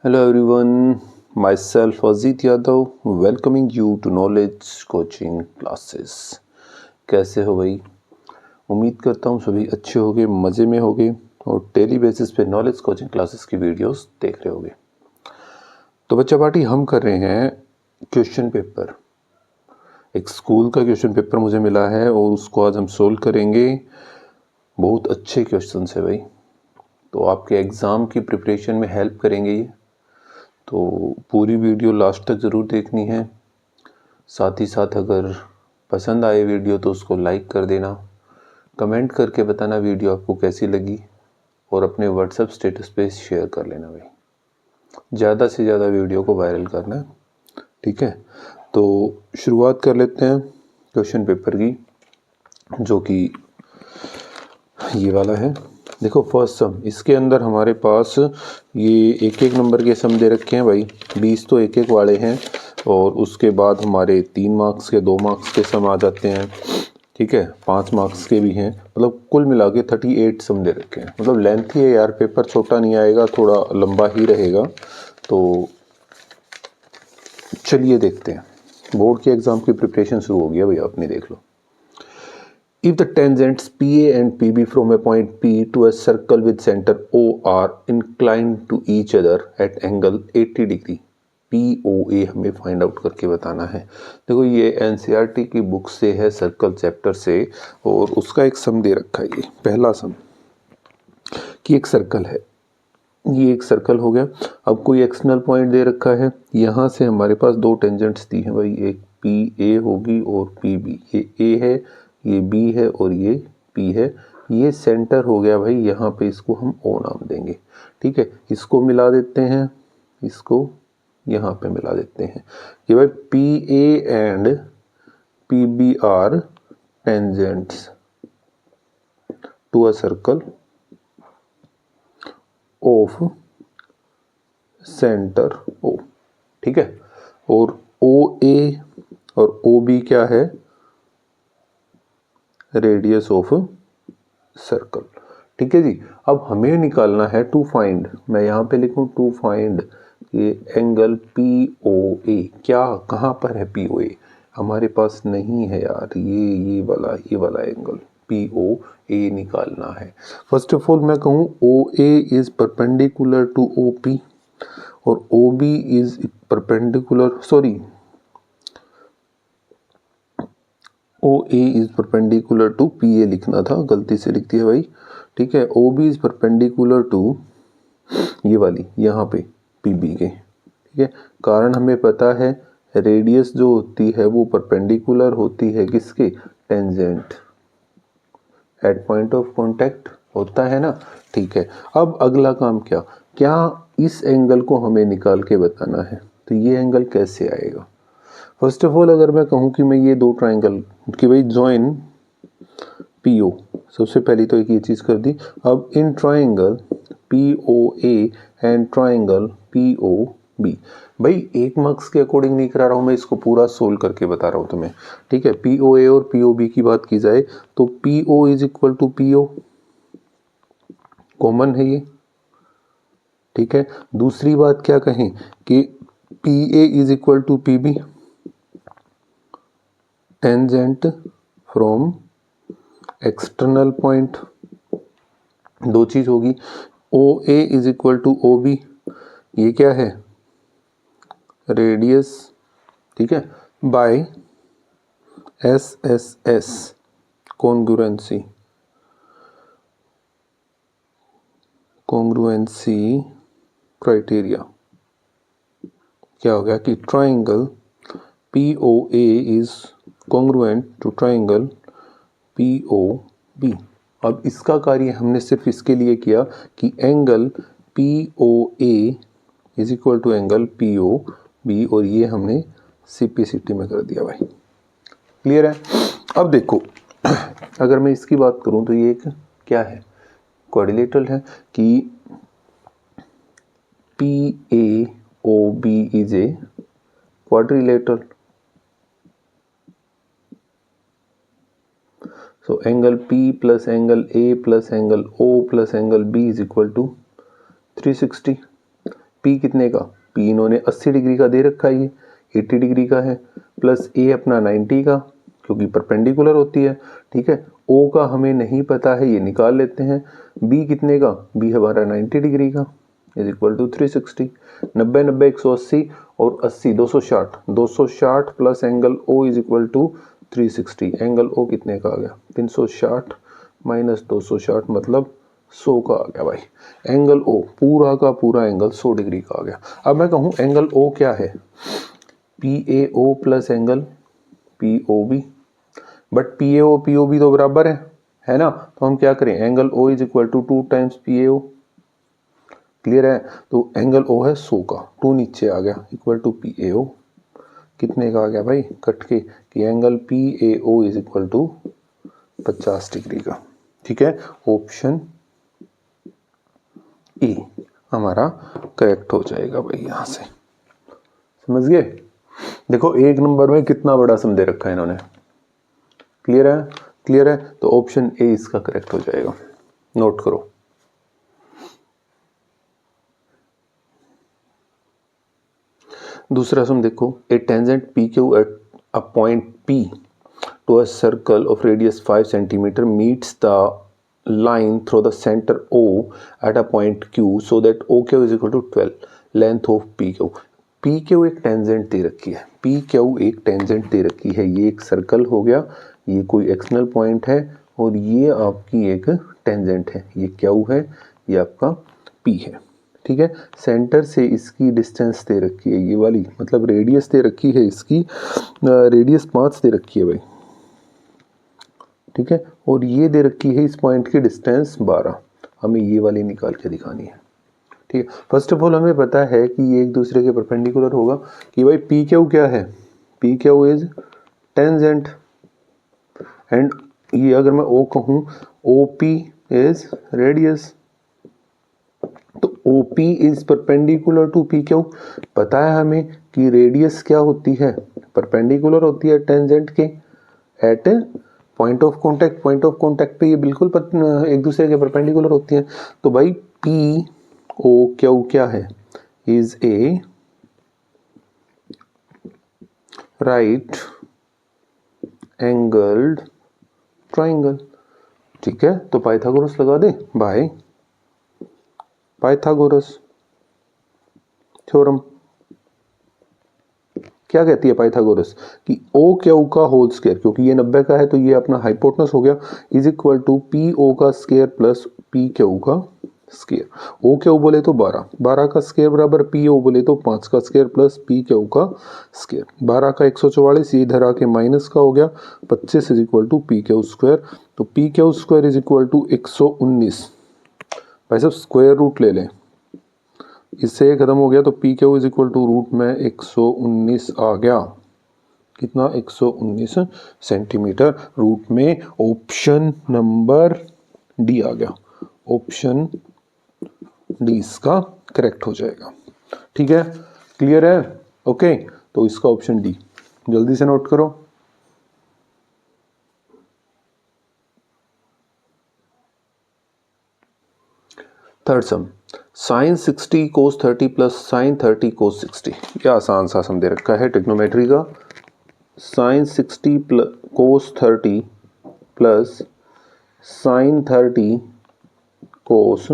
Hello everyone, myself Azit Yadav, welcoming you to Knowledge Coaching Classes। कैसे हो भाई? उम्मीद करता हूँ सभी अच्छे होगे, मज़े में होगे और डेली बेसिस पे नॉलेज कोचिंग क्लासेस की वीडियोस देख रहे होगे। तो बच्चा पार्टी हम कर रहे हैं क्वेश्चन पेपर। एक स्कूल का क्वेश्चन पेपर मुझे मिला है और उसको आज हम सोल्व करेंगे। बहुत अच्छे क्वेश्चन है भाई, तो आपके एग्ज़ाम की प्रिपरेशन में हेल्प करेंगे ये। तो पूरी वीडियो लास्ट तक ज़रूर देखनी है। साथ ही साथ अगर पसंद आए वीडियो तो उसको लाइक कर देना, कमेंट करके बताना वीडियो आपको कैसी लगी और अपने व्हाट्सएप स्टेटस पे शेयर कर लेना भाई। ज़्यादा से ज़्यादा वीडियो को वायरल करना, ठीक है। तो शुरुआत कर लेते हैं क्वेश्चन पेपर की, जो कि ये वाला है। देखो फर्स्ट सम, इसके अंदर हमारे पास ये एक एक नंबर के सम दे रखे हैं भाई। 20 तो एक एक वाले हैं और उसके बाद हमारे 3 मार्क्स के 2 मार्क्स के सम आ जाते हैं, ठीक है। 5 मार्क्स के भी हैं, मतलब कुल मिला के 38 सम दे रखे हैं। मतलब लेंथ ही है यार, पेपर छोटा नहीं आएगा, थोड़ा लंबा ही रहेगा। तो चलिए देखते हैं। बोर्ड के एग्ज़ाम की प्रिपरेशन शुरू हो गया भैया, अपनी देख लो। If the tangents PA and PB from a point P to a circle with center O are inclined to each other at angle 80 degree, POA हमें फाइंड आउट करके बताना है। देखो ये NCERT की बुक से है, सर्कल चैप्टर से, और उसका एक सम दे रखा है। ये पहला सम कि एक सर्कल है, ये एक सर्कल हो गया। अब कोई एक्सटर्नल पॉइंट दे रखा है, यहाँ से हमारे पास 2 टेंजेंट्स दी हैं भाई, एक PA होगी और PB। ये A है, ये B है और ये P है। ये सेंटर हो गया भाई, यहाँ पे इसको हम O नाम देंगे, ठीक है। इसको मिला देते हैं, इसको यहाँ पे मिला देते हैं। ये भाई PA and PB are tangents to a circle of centre O, ठीक है। और OA और OB क्या है? रेडियस ऑफ सर्कल, ठीक है जी। अब हमें निकालना है टू फाइंड, मैं यहाँ पे लिखूँ टू फाइंड ये एंगल POA। क्या कहाँ पर है POA? हमारे पास नहीं है यार, ये वाला एंगल POA निकालना है। फर्स्ट ऑफ ऑल मैं कहूँ OA is perpendicular to OP और OB is perpendicular, sorry, OA is perpendicular to PA लिखना था, गलती से लिख दिया भाई, ठीक है। OB इज परपेंडिकुलर टू ये वाली यहाँ पे PB के, ठीक है। कारण हमें पता है रेडियस जो होती है वो परपेंडिकुलर होती है किसके? Tangent at point of contact होता है ना, ठीक है। अब अगला काम क्या इस एंगल को हमें निकाल के बताना है। तो ये एंगल कैसे आएगा? फर्स्ट ऑफ ऑल अगर मैं कहूँ कि मैं ये 2 ट्राइंगल कि भाई ज्वाइन PO, सबसे पहली तो एक ये चीज़ कर दी। अब in triangle POA and triangle POB, भाई 1 मार्क्स के अकॉर्डिंग नहीं करा रहा हूँ मैं, इसको पूरा सोल्व करके बता रहा हूँ तुम्हें, ठीक है। POA और POB की बात की जाए तो PO is equal to PO, common है ये, ठीक है। दूसरी बात क्या कहें कि PA is equal to PB, tangent from external point. 2 चीज होगी। OA is equal to OB, ये क्या है? रेडियस, ठीक है, बाय SSS कॉन्ग्रुएंसी क्राइटेरिया। क्या हो गया कि triangle POA is congruent to triangle POB। अब इसका कार्य हमने सिर्फ इसके लिए किया कि angle POA is equal to angle POB, और ये हमने CPCT में कर दिया भाई। क्लियर है? अब देखो अगर मैं इसकी बात करूं तो ये एक क्या है? क्वाड्रिलेटरल है कि PAOB is a quadrilateral. So angle P plus angle A plus angle O plus angle B is equal to 360. P कितने का, P इन्होंने 80 डिग्री का दे रखा है, ये 80 डिग्री का है, प्लस A अपना 90 का, क्योंकि परपेंडिकुलर होती है, ठीक है। O का हमें नहीं पता है, ये निकाल लेते हैं। B कितने का, B हमारा 90 डिग्री का इज इक्वल टू 360। 90 90 180 और 80 260, 260 plus angle O is equal to 360। Angle O कितने का आ गया, 360 माइनस 260 मतलब 100 का आ गया भाई। एंगल O पूरा का पूरा एंगल 100 डिग्री का आ गया। अब मैं कहूँ एंगल O क्या है, PAO plus angle POB, but PAO POB तो बराबर है ना, तो हम क्या करें, angle O is equal to 2 times PAO। Clear है, तो एंगल O है 100 का, 2 नीचे आ गया इक्वल टू PAO कितने का आ गया भाई, कट के, कि angle PAO is equal to 50 degree का। ठीक है, ऑप्शन ए हमारा करेक्ट हो जाएगा भाई। यहां से समझ गए। देखो एक नंबर में कितना बड़ा सम दे रखा है इन्होंने। क्लियर है, क्लियर है, तो ऑप्शन ए इसका करेक्ट हो जाएगा। नोट करो। दूसरा सम देखो, a tangent P Q at a point P to a circle of radius 5 centimetre meets the line through the center O at a point Q so that OQ is equal to 12 length of PQ। PQ एक tangent दे रखी है, PQ एक tangent दे रखी है, ये एक circle हो गया, ये कोई एक्सटर्नल पॉइंट है और ये आपकी एक टेंजेंट है, ये Q है, ये आपका P है। ठीक है, सेंटर से इसकी डिस्टेंस दे रखी है ये वाली, मतलब रेडियस दे रखी है इसकी, रेडियस 5 दे रखी है भाई। ठीक है, और ये दे रखी है इस पॉइंट की डिस्टेंस 12, हमें ये वाली निकाल के दिखानी है। ठीक है, फर्स्ट ऑफ ऑल हमें पता है कि ये एक दूसरे के परपेंडिकुलर होगा, कि भाई पी क्यू क्या है, P Q is tangent, and ये अगर मैं ओ कहूँ, ओ पी इज रेडियस, तो O P is perpendicular to P Q. पता है हमें कि रेडियस क्या होती है, परपेंडिकुलर होती है टेंजेंट के at point of contact. Point of contact पे ये बिल्कुल एक दूसरे के परपेंडिकुलर होती हैं। तो भाई पी ओ क्यू क्या है, is a right angled triangle. ठीक है, तो पाइथागोरस लगा दे भाई, पाइथागोरस थ्योरम क्या कहती है पाइथागोरस, कि ओ क्यू का होल स्क्वायर, क्योंकि ये 90 का है तो ये अपना हाइपोटेनस हो गया, is equal to P O का स्क्वायर प्लस पी क्यू का स्क्वायर। ओ क्यू बोले तो 12, 12 का स्क्वायर बराबर पी ओ बोले तो 5 का स्क्वायर प्लस पी क्यू का स्क्वायर। 12 का 144, ये इधर आके माइनस का हो गया, 25 is equal to P Q square. तो P Q square is equal to 119। भाई साहब स्क्वायर रूट ले लें, इससे ये खत्म हो गया, तो P Q is equal to root में 119 आ गया। कितना, 119 सेंटीमीटर रूट में। ऑप्शन नंबर डी आ गया, ऑप्शन डी इसका करेक्ट हो जाएगा। ठीक है, क्लियर है, ओके, तो इसका ऑप्शन डी जल्दी से नोट करो। थर्ड सम, साइन 60 कोस 30 प्लस साइन 30 कोस 60। क्या आसान सा सम दे रखा है ट्रिग्नोमेट्री का, साइन 60 कोस 30 प्लस साइन 30 कोस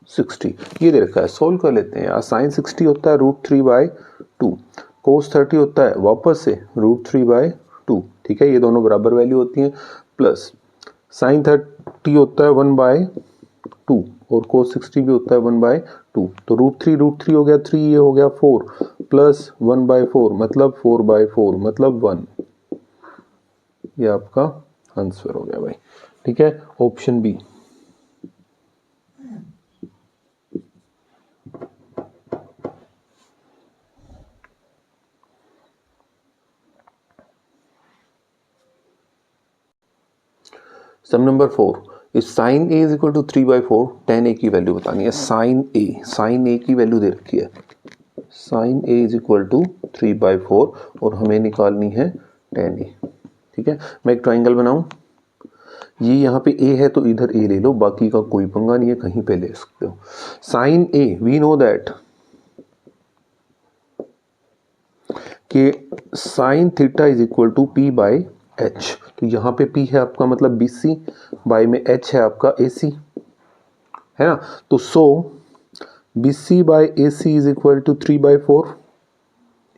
60 ये दे रखा है। सोल्व कर लेते हैं यार। साइन 60 होता है √3/2, कोस 30 होता है वापस से √3/2। ठीक है, ये दोनों बराबर वैल्यू होती हैं, प्लस साइन 30 होता है 1/2 और कोस 60 भी होता है 1/2। तो √3 हो गया 3, ये हो गया 4 प्लस 1/4 मतलब 4/4 मतलब 1। ये आपका आंसर हो गया भाई। ठीक है, option B. Sum number 4, if sine A is equal to 3/4, tan A की वैल्यू बतानी है। साइन ए की वैल्यू दे रखी है, sine A is equal to 3/4 और हमें निकालनी है tan ए। ठीक है, मैं एक ट्राइंगल बनाऊं, ये यहाँ पे ए है तो इधर ए ले लो, बाकी का कोई पंगा नहीं है, कहीं पे ले सकते हो। Sine A we know that कि sine theta is equal to P by H. तो यहाँ पे पी है आपका मतलब बी सी, बाई में एच है आपका ए सी, है ना। तो so B C by A C is equal to 3/4।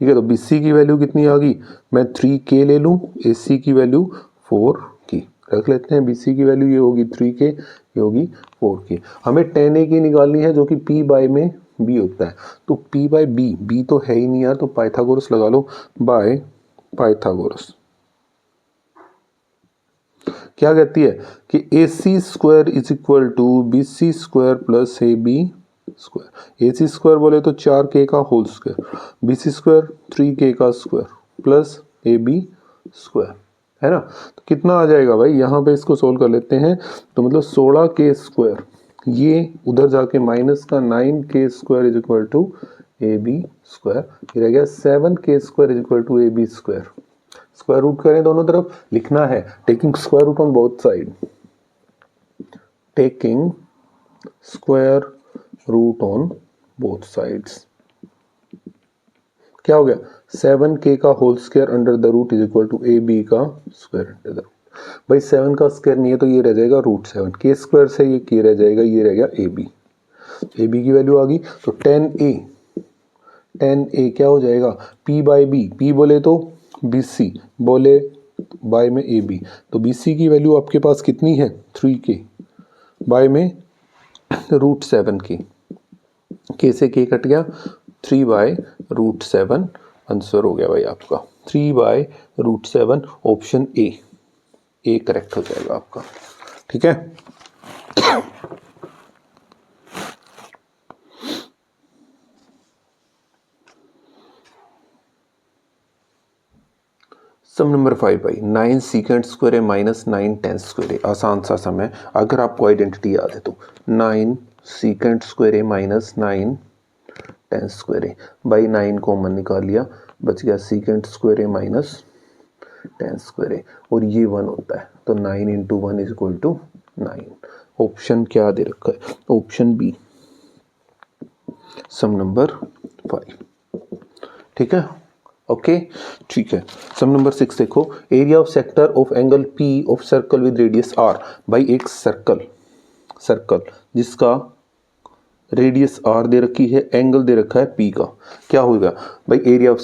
ठीक है, तो बी सी की वैल्यू कितनी आ गई, मैं 3K ले लूँ, ए सी की वैल्यू 4K रख लेते हैं। बी सी की वैल्यू ये होगी 3K, ये होगी 4K। हमें 10A की निकालनी है जो कि P बाई में B होता है। तो P बाई B, B तो है ही नहीं यार, तो पाइथागोरस लगा लो, बाय पाइथागोरस। क्या कहती है कि A C square is equal to B C square plus A B square. A C square बोले तो 4K का whole square, B C square 3K का square plus A B square, है ना। तो कितना आ जाएगा भाई, यहाँ पे इसको सोल्व कर लेते हैं। तो मतलब 16K स्क्वायर, ये उधर जाके माइनस का 9K square is equal to A B square, ये रह गया 7K square is equal to A B square. Square root करें दोनों तरफ, लिखना है taking square root on both side, taking square root on both sides. क्या हो गया, 7K का whole square under the root is equal to A B का स्क्वायर अंडर द रूट। भाई 7 का स्क्वायर नहीं है तो ये रह जाएगा √7, के स्क्वायर से ये के रह जाएगा, ये रह गया ए बी। ए बी की वैल्यू आ गई, तो 10A क्या हो जाएगा, P बाई बी, P बोले तो BC, बोले बाय में AB। तो BC की वैल्यू आपके पास कितनी है 3K, बाय में √7K, K से K कट गया, 3/√7 आंसर हो गया भाई आपका 3/√7। ऑप्शन ए करेक्ट हो जाएगा आपका। ठीक है, सम नंबर 5 भाई, 9 सीकेंट स्क्वायर है माइनस 9 टेन स्क्वायर है। आसान सा सम है, अगर आपको आइडेंटिटी याद है तो 9 सीकेंट स्क्वायर है माइनस 9 टेन स्क्वायर है। बाई 9 कॉमन निकाल लिया, बच गया सीकेंट स्क्वायर है माइनस 10 स्क्वायर है, और ये 1 होता है, तो 9 into 1 is equal to 9। Option क्या दे रखा है, ऑप्शन बी, सम नंबर 5। ठीक है, ओके ठीक है। सम नंबर 6 देखो, area of sector of angle P of circle with radius R. भाई एक सर्कल जिसका रेडियस आर दे रखी है, एंगल दे रखा है पी का, क्या होगा भाई, area of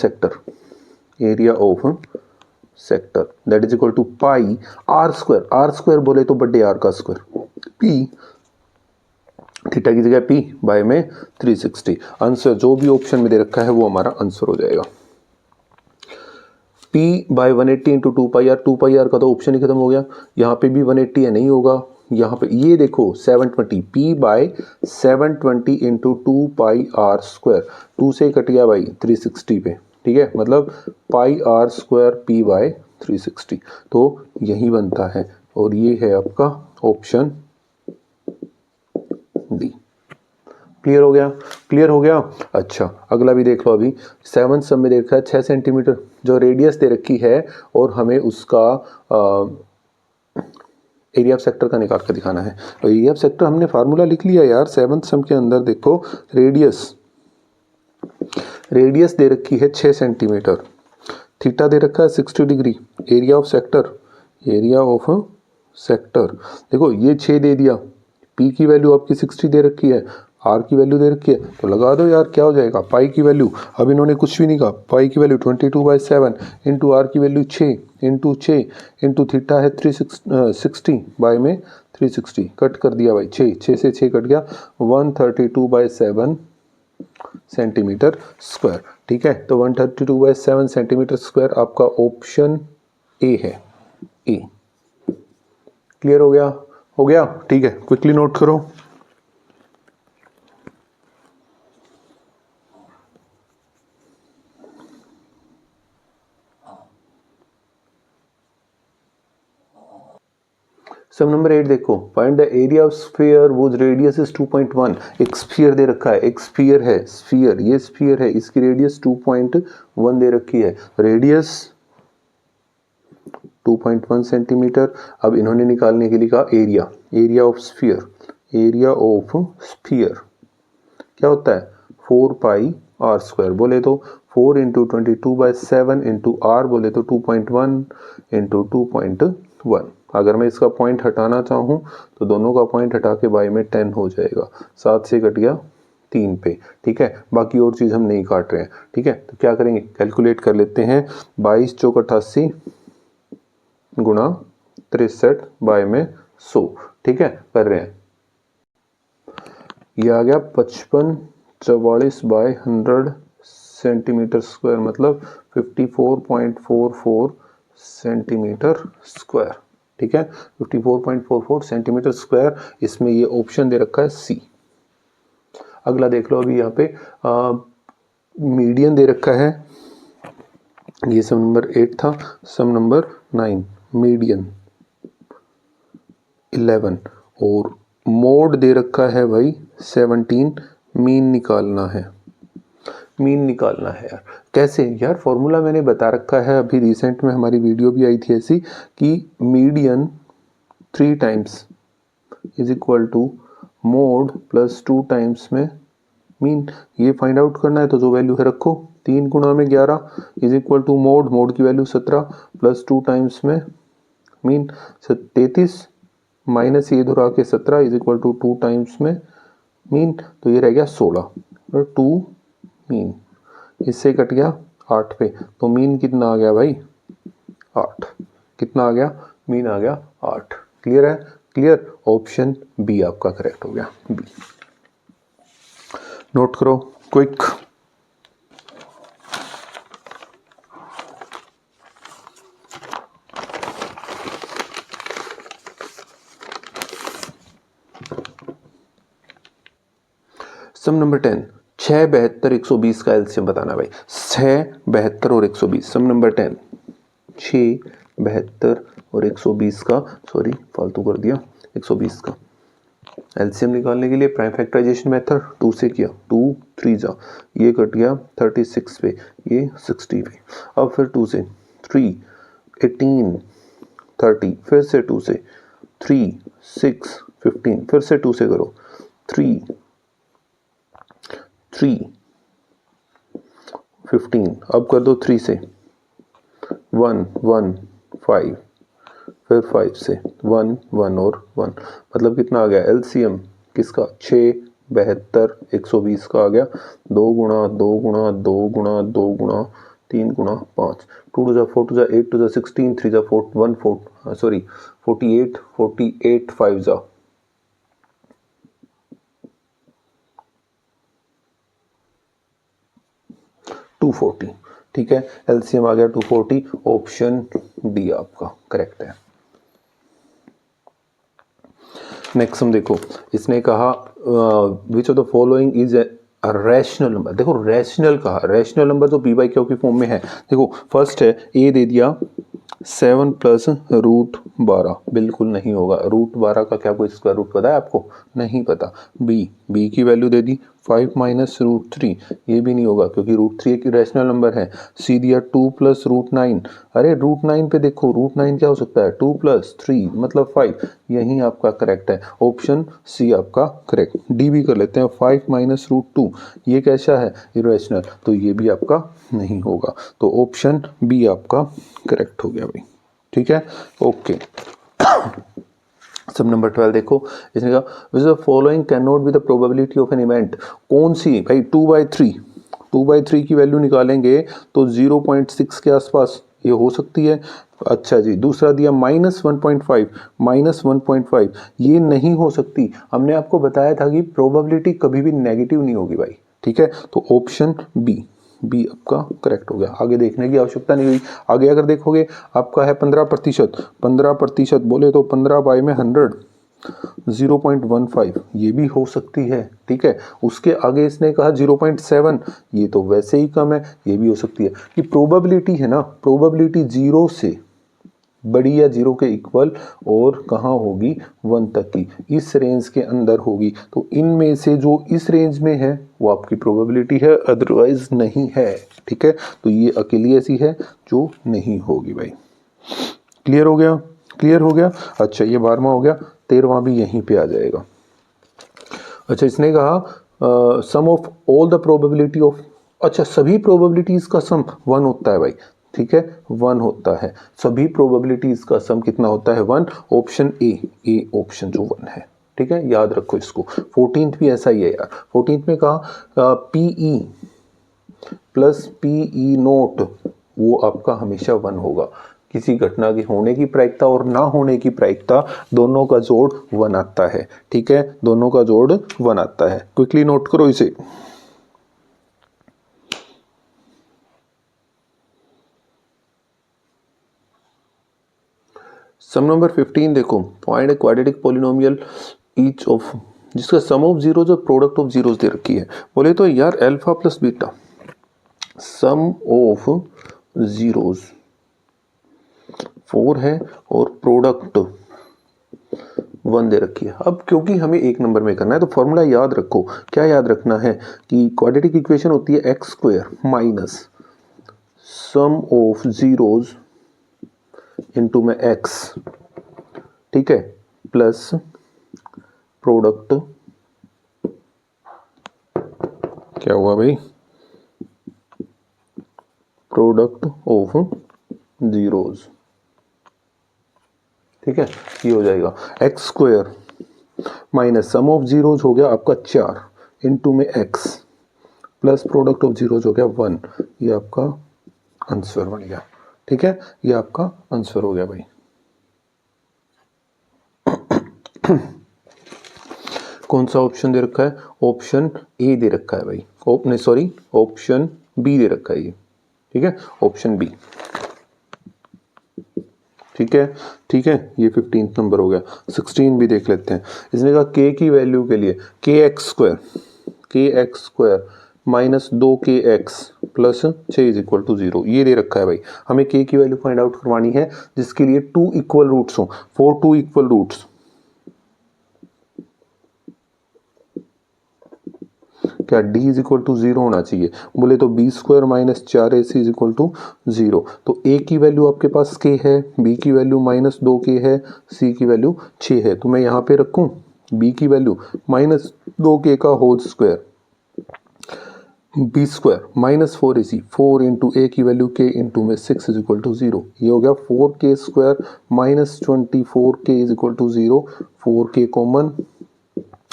sector that is equal to pi R square बोले तो बड़े आर का स्क्वायर, पी थीटा की जगह पी बाय में 360। आंसर जो भी ऑप्शन में दे रखा है वो हमारा आंसर हो जाएगा। P bye 180 into 2πr, 2πr का तो ऑप्शन ही खत्म हो गया, यहाँ पे भी 180 है, नहीं होगा। यहाँ पे ये देखो 720, P bye 720 into 2πr square, 2 से कट गया भाई 360 पे, ठीक है, मतलब पाई आर स्क्वायर P बाय 360, तो यही बनता है, और ये है आपका ऑप्शन डी। क्लियर हो गया। अच्छा अगला भी देख लो, अभी 7 सम में देखा है 6 सेंटीमीटर जो रेडियस दे रखी है, और हमें उसका एरिया ऑफ सेक्टर का निकाल कर दिखाना है। तो एरिया ऑफ सेक्टर हमने फार्मूला लिख लिया यार, 7 सम के अंदर देखो रेडियस दे रखी है 6 सेंटीमीटर, थीटा दे रखा है 60 डिग्री, एरिया ऑफ सेक्टर देखो ये 6 दे दिया, P की वैल्यू आपकी 60 दे रखी है, R की वैल्यू दे रखी है, तो लगा दो यार, क्या हो जाएगा, पाई की वैल्यू, अब इन्होंने कुछ भी नहीं कहा, पाई की वैल्यू 22/7 इंटू आर की वैल्यू 6 इंटू थीटा है 360 बाय में 360, कट कर दिया भाई, 6 से 6 कट गया, 132/7 सेंटीमीटर स्क्वायर। ठीक है, तो 132/7 सेंटीमीटर स्क्वायर आपका ऑप्शन ए है, ए। क्लियर हो गया ठीक है, क्विकली नोट करो। सम नंबर 8 देखो, find the area of sphere was radius is 2.1। एक स्फीयर दे रखा है, एक स्फीयर है, ये स्फीयर है, इसकी रेडियस 2.1 दे रखी है, रेडियस 2.1 सेंटीमीटर। अब इन्होंने निकालने के लिए कहा एरिया ऑफ स्फीयर क्या होता है 4πr आर स्क्वायर बोले तो 4 इंटू 22/7 इंटू आर बोले तो 2.1 इंटू 2.1। अगर मैं इसका पॉइंट हटाना चाहूँ तो दोनों का पॉइंट हटा के बाई में 10 हो जाएगा, 7 से कट गया 3 पे, ठीक है। बाकी और चीज़ हम नहीं काट रहे हैं, ठीक है। तो क्या करेंगे, कैलकुलेट कर लेते हैं। 22 चौक 88 गुणा 63 बाय में 100, ठीक है, कर रहे हैं। ये आ गया 55/44 सेंटीमीटर स्क्वायर, मतलब 54.44 सेंटीमीटर स्क्वायर, ठीक है। 54.44 सेंटीमीटर स्क्वायर, इसमें ये ऑप्शन दे रखा है सी। अगला देख लो, अभी यहाँ पे मीडियन दे रखा है, ये सम नंबर 8 था, सम नंबर 9 मीडियन 11 और मोड दे रखा है भाई 17, मीन निकालना है। मीन निकालना है यार, कैसे यार, फॉर्मूला मैंने बता रखा है, अभी रिसेंट में हमारी वीडियो भी आई थी ऐसी कि median 3 times is equal to mode plus 2 times में मीन। ये फाइंड आउट करना है तो जो वैल्यू है रखो, 3 गुणा में 11 इज इक्वल टू मोड की वैल्यू 17 प्लस 2 टाइम्स में मीन 33 माइनस ये इधर आके 17 इज इक्वल टू 2 टाइम्स में मीन, तो ये रह गया 16 और 2 मीन, इससे कट गया 8 पे, तो मीन कितना आ गया भाई 8, कितना आ गया, मीन आ गया 8। क्लियर है, क्लियर। ऑप्शन बी आपका करेक्ट हो गया, बी। नोट करो क्विक। सम नंबर 10, 6, 72, 120 का एलसीएम बताना भाई। 6, 72 और 120, सम नंबर 10, 6, 72 और 120 का, सॉरी फालतू कर दिया, 120 का एलसीएम निकालने के लिए प्राइम फैक्टराइजेशन मेथड 2 से किया, 2 3 जा, ये कट गया 36 पे, ये 60 पे। अब फिर 2 से 3 18 30, फिर से 2 से 3 6 15, फिर से 2 से करो 3 15, अब कर दो 3 से 1 1 5, फिर 5 से 1 1 और 1, मतलब कितना आ गया एलसीएम किसका, 6, 72, 120 का आ गया 2 गुणा 2 गुणा 2 गुणा 2 गुणा 3 गुणा 5, 2 टू जा 4 टू जा 8 टू जा 16, 3 जा 4 1 4 सॉरी 48 48 5 जा 240, ठीक है। एलसीएम आ गया 240, ऑप्शन डी आपका करेक्ट है। नेक्स्ट हम देखो, इसने कहा which of the following is a rational number. देखो रैशनल कहा, रैशनल नंबर तो पी बाई क्यू की फॉर्म में है। देखो फर्स्ट है ए दे दिया 7 प्लस रूट 12, बिल्कुल नहीं होगा, रूट 12 का क्या कोई स्क्वायर रूट पता है आपको, नहीं पता। बी की वैल्यू दे दी 5 माइनस रूट 3, ये भी नहीं होगा क्योंकि रूट 3 एक रैशनल नंबर है। सी दिया 2 प्लस रूट 9, अरे रूट 9 पे देखो, रूट 9 क्या हो सकता है 2 प्लस 3 मतलब 5, यही आपका करेक्ट है, ऑप्शन सी आपका करेक्ट। डी भी कर लेते हैं, 5 माइनस रूट 2, ये कैसा है इरेशनल, तो ये भी आपका नहीं होगा, तो ऑप्शन बी आपका करेक्ट हो गया भाई, ठीक है, ओके। सब नंबर 12 देखो, इसने कहा which the following can not be the probability of an event. कौन सी भाई, 2/3 की वैल्यू निकालेंगे तो 0.6 के आसपास ये हो सकती है। अच्छा जी, दूसरा दिया -1.5, ये नहीं हो सकती। हमने आपको बताया था कि प्रोबेबिलिटी कभी भी नेगेटिव नहीं होगी भाई, ठीक है, तो ऑप्शन बी आपका करेक्ट हो गया, आगे देखने की आवश्यकता नहीं हुई। आगे अगर देखोगे आपका है 15% बोले तो 15 बाई में 100 0.15, ये भी हो सकती है, ठीक है। उसके आगे इसने कहा 0.7, ये तो वैसे ही कम है, ये भी हो सकती है। कि प्रोबेबिलिटी है ना, प्रोबेबिलिटी 0 से बड़ी या 0 के इक्वल और कहाँ होगी 1 तक की, इस रेंज के अंदर होगी, तो इनमें से जो इस रेंज में है वो आपकी प्रोबेबिलिटी है, अदरवाइज नहीं है, ठीक है। तो ये अकेली ऐसी है जो नहीं होगी भाई। क्लियर हो गया, क्लियर हो गया। अच्छा ये 12वां हो गया, 13वां भी यहीं पे आ जाएगा। अच्छा इसने कहा sum of all the probability of अच्छा, सभी प्रोबेबिलिटीज का सम 1 होता है भाई, ठीक है, 1 होता है। सभी प्रोबेबिलिटीज का सम कितना होता है? 1। ऑप्शन ए ऑप्शन जो 1 है, ठीक है, याद रखो इसको। 14th भी ऐसा ही है यार। 14th में कहा पीई प्लस पीई नोट, वो आपका हमेशा 1 होगा। किसी घटना की होने की प्रायिकता और ना होने की प्रायिकता दोनों का जोड़ 1 आता है, ठीक है, दोनों का जोड़ 1 आता है। क्विकली नोट करो इसे। सम नंबर 15 देखो, find a quadratic polynomial each of, जिसका सम ऑफ जीरोज और प्रोडक्ट ऑफ जीरोज दे रखी है। बोले तो यार alpha plus beta, sum of zeros 4 है और प्रोडक्ट 1 दे रखी है। अब क्योंकि हमें एक नंबर में करना है तो फॉर्मूला याद रखो। क्या याद रखना है कि क्वाड्रेटिक इक्वेशन होती है x square minus sum of zeros into में एक्स, ठीक है, प्लस प्रोडक्ट, क्या हुआ भाई, प्रोडक्ट ऑफ जीरोज, ठीक है, ये हो जाएगा x square minus sum of zeros हो गया आपका 4 इनटू में x plus product of zeros हो गया 1। ये आपका आंसर बन गया, ठीक है, ये आपका आंसर हो गया भाई। कौन सा ऑप्शन दे रखा है? ऑप्शन ए दे रखा है भाई, नहीं सॉरी, ऑप्शन बी दे रखा है ये, ठीक है, ऑप्शन बी, ठीक है, ठीक है, ये 15th नंबर हो गया। 16 भी देख लेते हैं। इसने कहा के की वैल्यू के लिए K x square minus 2kx plus 6 is equal to 0, ये दे रखा है भाई। हमें के की वैल्यू फाइंड आउट करवानी है जिसके लिए 2 इक्वल रूट्स हो, 4 2 इक्वल रूट्स, क्या d इज इक्वल टू 0 होना चाहिए। बोले तो B square minus 4ac is equal to 0। तो a की वैल्यू आपके पास k है, b की वैल्यू माइनस 2k है, c की वैल्यू 6 है। तो मैं यहाँ पे रखूँ b की वैल्यू माइनस 2k का whole square, B square minus 4ac, 4 into A की वैल्यू k इंटू में 6 इज इक्वल टू 0। ये हो गया 4k square minus 24k is equal to 0, 4k common,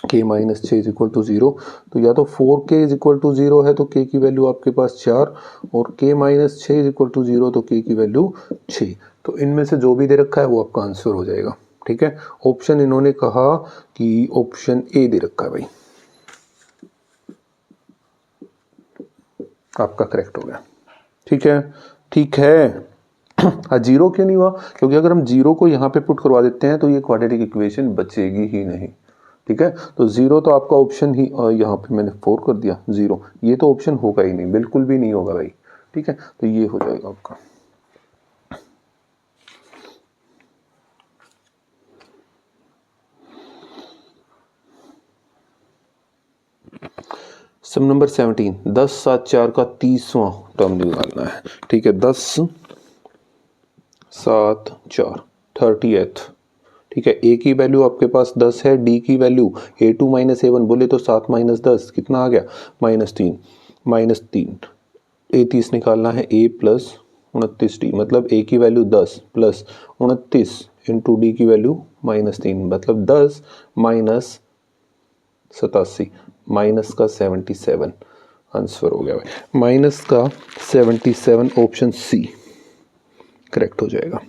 k minus 6 is equal to 0। तो या तो 4k is equal to 0 है तो k की वैल्यू आपके पास 4, और k minus 6 is equal to 0 तो k की वैल्यू 6। तो इनमें से जो भी दे रखा है वो आपका आंसर हो जाएगा, ठीक है। ऑप्शन इन्होंने कहा कि ऑप्शन ए दे रखा है भाई, आपका करेक्ट हो गया, ठीक है, ठीक है। जीरो क्यों नहीं हुआ? क्योंकि अगर हम जीरो को यहाँ पे पुट करवा देते हैं तो ये क्वाड्रेटिक इक्वेशन बचेगी ही नहीं, ठीक है। तो 0 तो आपका ऑप्शन ही, यहाँ पे मैंने 4 कर दिया 0, ये तो ऑप्शन होगा ही नहीं, बिल्कुल भी नहीं होगा भाई, ठीक है। तो ये हो जाएगा आपका। सम नंबर 17, 10 7 4 का 30वां टर्म निकालना है, ठीक है। 10 7 4 30th, ठीक है। ए की वैल्यू आपके पास 10 है, डी की वैल्यू a2 माइनस a1, बोले तो 7 माइनस 10 कितना आ गया? माइनस 3 ए 30 निकालना है, a प्लस 29d, मतलब a की वैल्यू 10 प्लस 29 इंटू डी की वैल्यू माइनस 3, मतलब 10 माइनस 87, माइनस का 77 आंसर हो गया भाई। माइनस का 77 ऑप्शन सी करेक्ट हो जाएगा,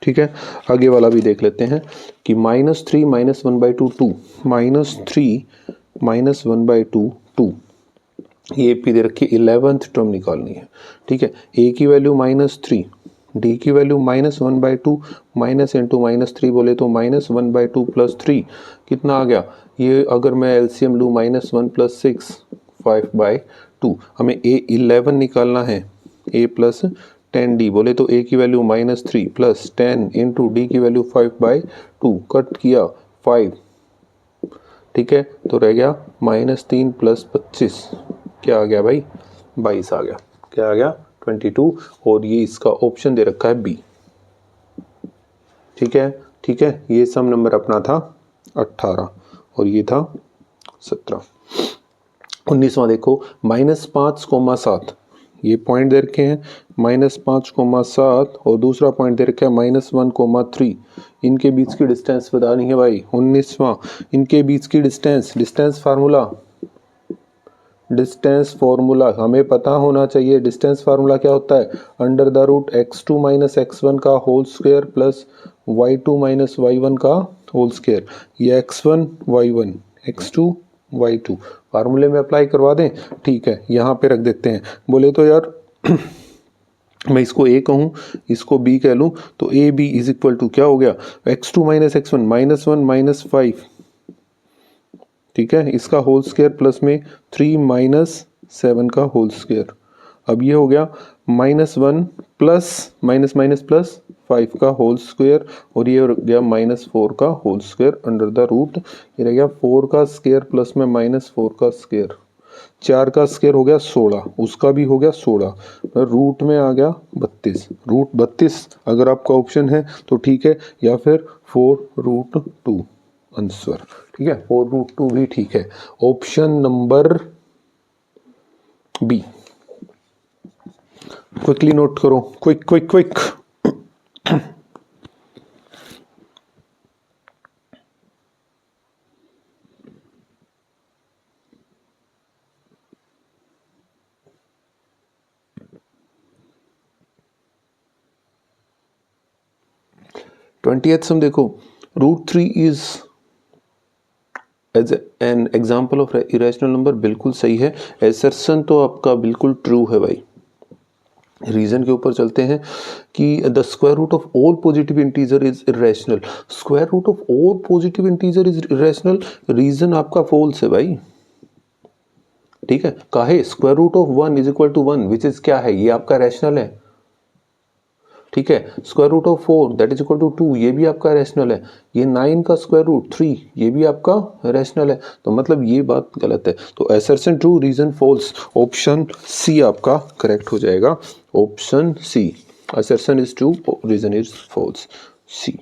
ठीक है। आगे वाला भी देख लेते हैं कि -3 माइनस 1/2 2, -3 माइनस 1/2 2, ये पी दे रखी 11th टर्म निकालनी है, ठीक है। ए की वैल्यू -3, डी की वैल्यू -1/2, माइनस इंटू -3 बोले तो -1/2 प्लस 3 कितना आ गया? ये अगर मैं एलसीएम लूँ -1 प्लस 6 5/2, हमें A11 निकालना है, a प्लस 10d, बोले तो a की वैल्यू -3 प्लस 10 इंटू डी की वैल्यू 5/2, कट किया 5, ठीक है। तो रह गया -3 प्लस 25, क्या आ गया भाई? 22 आ गया, क्या आ गया? 22, और ये इसका ऑप्शन दे रखा है बी, ठीक है, ठीक है। ये सम नंबर अपना था 18 और ये था 17। 19वां देखो -5,7, ये पॉइंट दे रखे हैं -5,7 और दूसरा पॉइंट दे रखा है -1,3। इनके बीच की डिस्टेंस बतानी है भाई। 19वां, इनके बीच की डिस्टेंस फार्मूला हमें पता होना चाहिए। डिस्टेंस फार्मूला क्या होता है? √x2 - x1 का whole square plus y2 - y1 का होल स्क्वायर। ये x1 y1 x2 y2 फार्मूले में अप्लाई करवा दें। ठीक है, यहाँ पे रख देते हैं। बोले तो यार मैं इसको a कहूँ, इसको b कह लूँ, तो A B is equal to क्या हो गया? x2 - x1 -1 -5, ठीक है, इसका होल स्क्वायर प्लस में 3 - 7 का होल स्क्वायर। अब ये हो गया -1 प्लस +5 का होल स्क्वायर और ये हो गया -4 का whole square under the root. ये रह गया 4 का स्क्वायर प्लस में -4 का स्क्वायर। 4 का स्क्वायर हो गया 16, उसका भी हो गया 16, रूट में आ गया 32। रूट 32 अगर आपका ऑप्शन है तो ठीक है, या फिर 4√2 आंसर। ठीक है, 4√2 भी ठीक है। Option number B quickly note करो, quick quick quick. Twenty sum देखो, √3 is as an example of irrational number, बिल्कुल सही है। एसर्शन तो आपका बिल्कुल ट्रू है भाई। रीजन के ऊपर चलते हैं कि the square root of all positive integer is irrational. Square root of all positive integer is irrational, reason आपका फॉल्स है भाई। ठीक है, काहे? Square root of 1 is equal to 1 which is क्या है? ये आपका रैशनल है। ठीक है, square root of 4 that is equal to 2, ये भी आपका रैशनल है। ये 9 का स्क्वायर रूट 3, ये भी आपका रैशनल है। तो मतलब ये बात गलत है। तो assertion true, reason false. Option C आपका करेक्ट हो जाएगा। Option C, assertion is true, reason is false, C.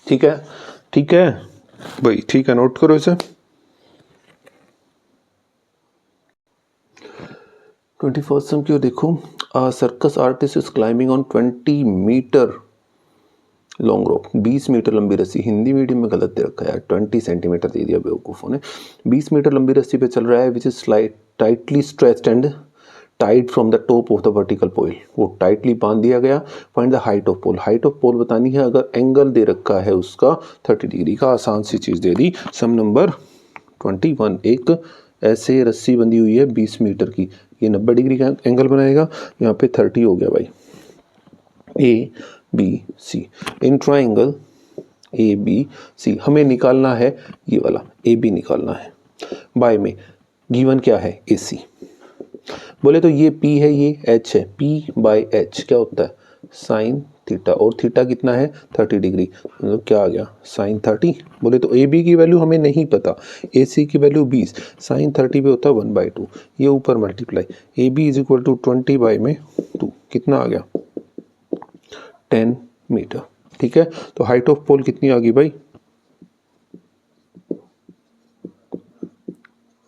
ठीक है, ठीक है भाई, ठीक है, नोट करो इसे। 21st सम की ओर देखो, circus artist is climbing on 20 metre long rope, 20 metre लंबी रस्सी। हिंदी मीडियम में गलत दे रखा है यार, 20 सेंटीमीटर दे दिया बेवकूफ़ों ने। 20 मीटर लंबी रस्सी पे चल रहा है, which is tightly stretched and tied from the top of the vertical pole. वो टाइटली बांध दिया गया। Find the height of pole, height of pole बतानी है। अगर एंगल दे रखा है उसका 30 डिग्री का, आसान सी चीज़ दे दी। सम नंबर 21, एक ऐसे रस्सी बंधी हुई है 20 मीटर की, ये 90 डिग्री का एंगल बनाएगा, यहाँ पे 30 हो गया भाई। A B C, in triangle A B C हमें निकालना है, ये वाला ए बी निकालना है। बाय में गिवन क्या है? ए सी। बोले तो ये P है, ये H है, P/H क्या होता है? साइन थीटा, और थीटा कितना है? 30 डिग्री। मतलब क्या आ गया? साइन 30। बोले तो ए बी की वैल्यू हमें नहीं पता, ए सी की वैल्यू 20, साइन 30 पे होता है 1/2, ये ऊपर multiply, A B is equal to 20/2, कितना आ गया? 10 मीटर। ठीक है, तो हाइट ऑफ पोल कितनी आ गई भाई?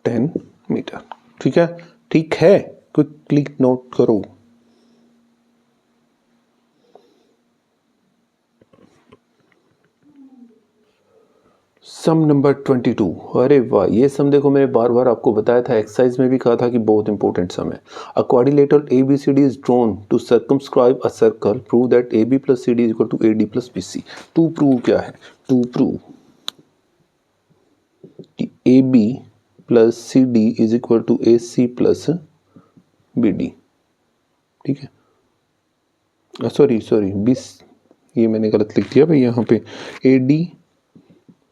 10 मीटर। ठीक है, ठीक है, क्विकली नोट करो। सम नंबर 22, अरे वाह, ये सम देखो, मैंने बार बार आपको बताया था, एक्सरसाइज में भी कहा था कि बहुत इंपॉर्टेंट सम है। A quadrilateral ABCD is drawn to circumscribe a circle, prove that AB + CD is equal to AD + BC। To prove क्या है? टू प्रूव कि AB + CD is equal to AC + BD। ठीक है, sorry 20, ये मैंने गलत लिख दिया भाई, यहाँ पे AD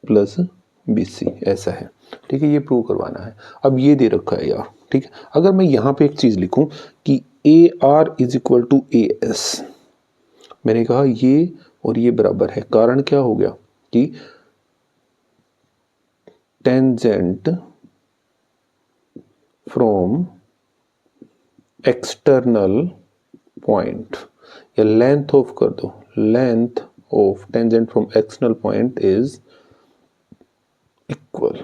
+ BC ऐसा है। ठीक है, ये प्रूव करवाना है। अब ये दे रखा है यार। ठीक है, अगर मैं यहाँ पे एक चीज़ लिखूं कि AR is equal to AS, मैंने कहा ये और ये बराबर है। कारण क्या हो गया कि टेंजेंट फ्रॉम एक्सटर्नल पॉइंट, या लेंथ ऑफ कर दो, length of tangent from external point is equal.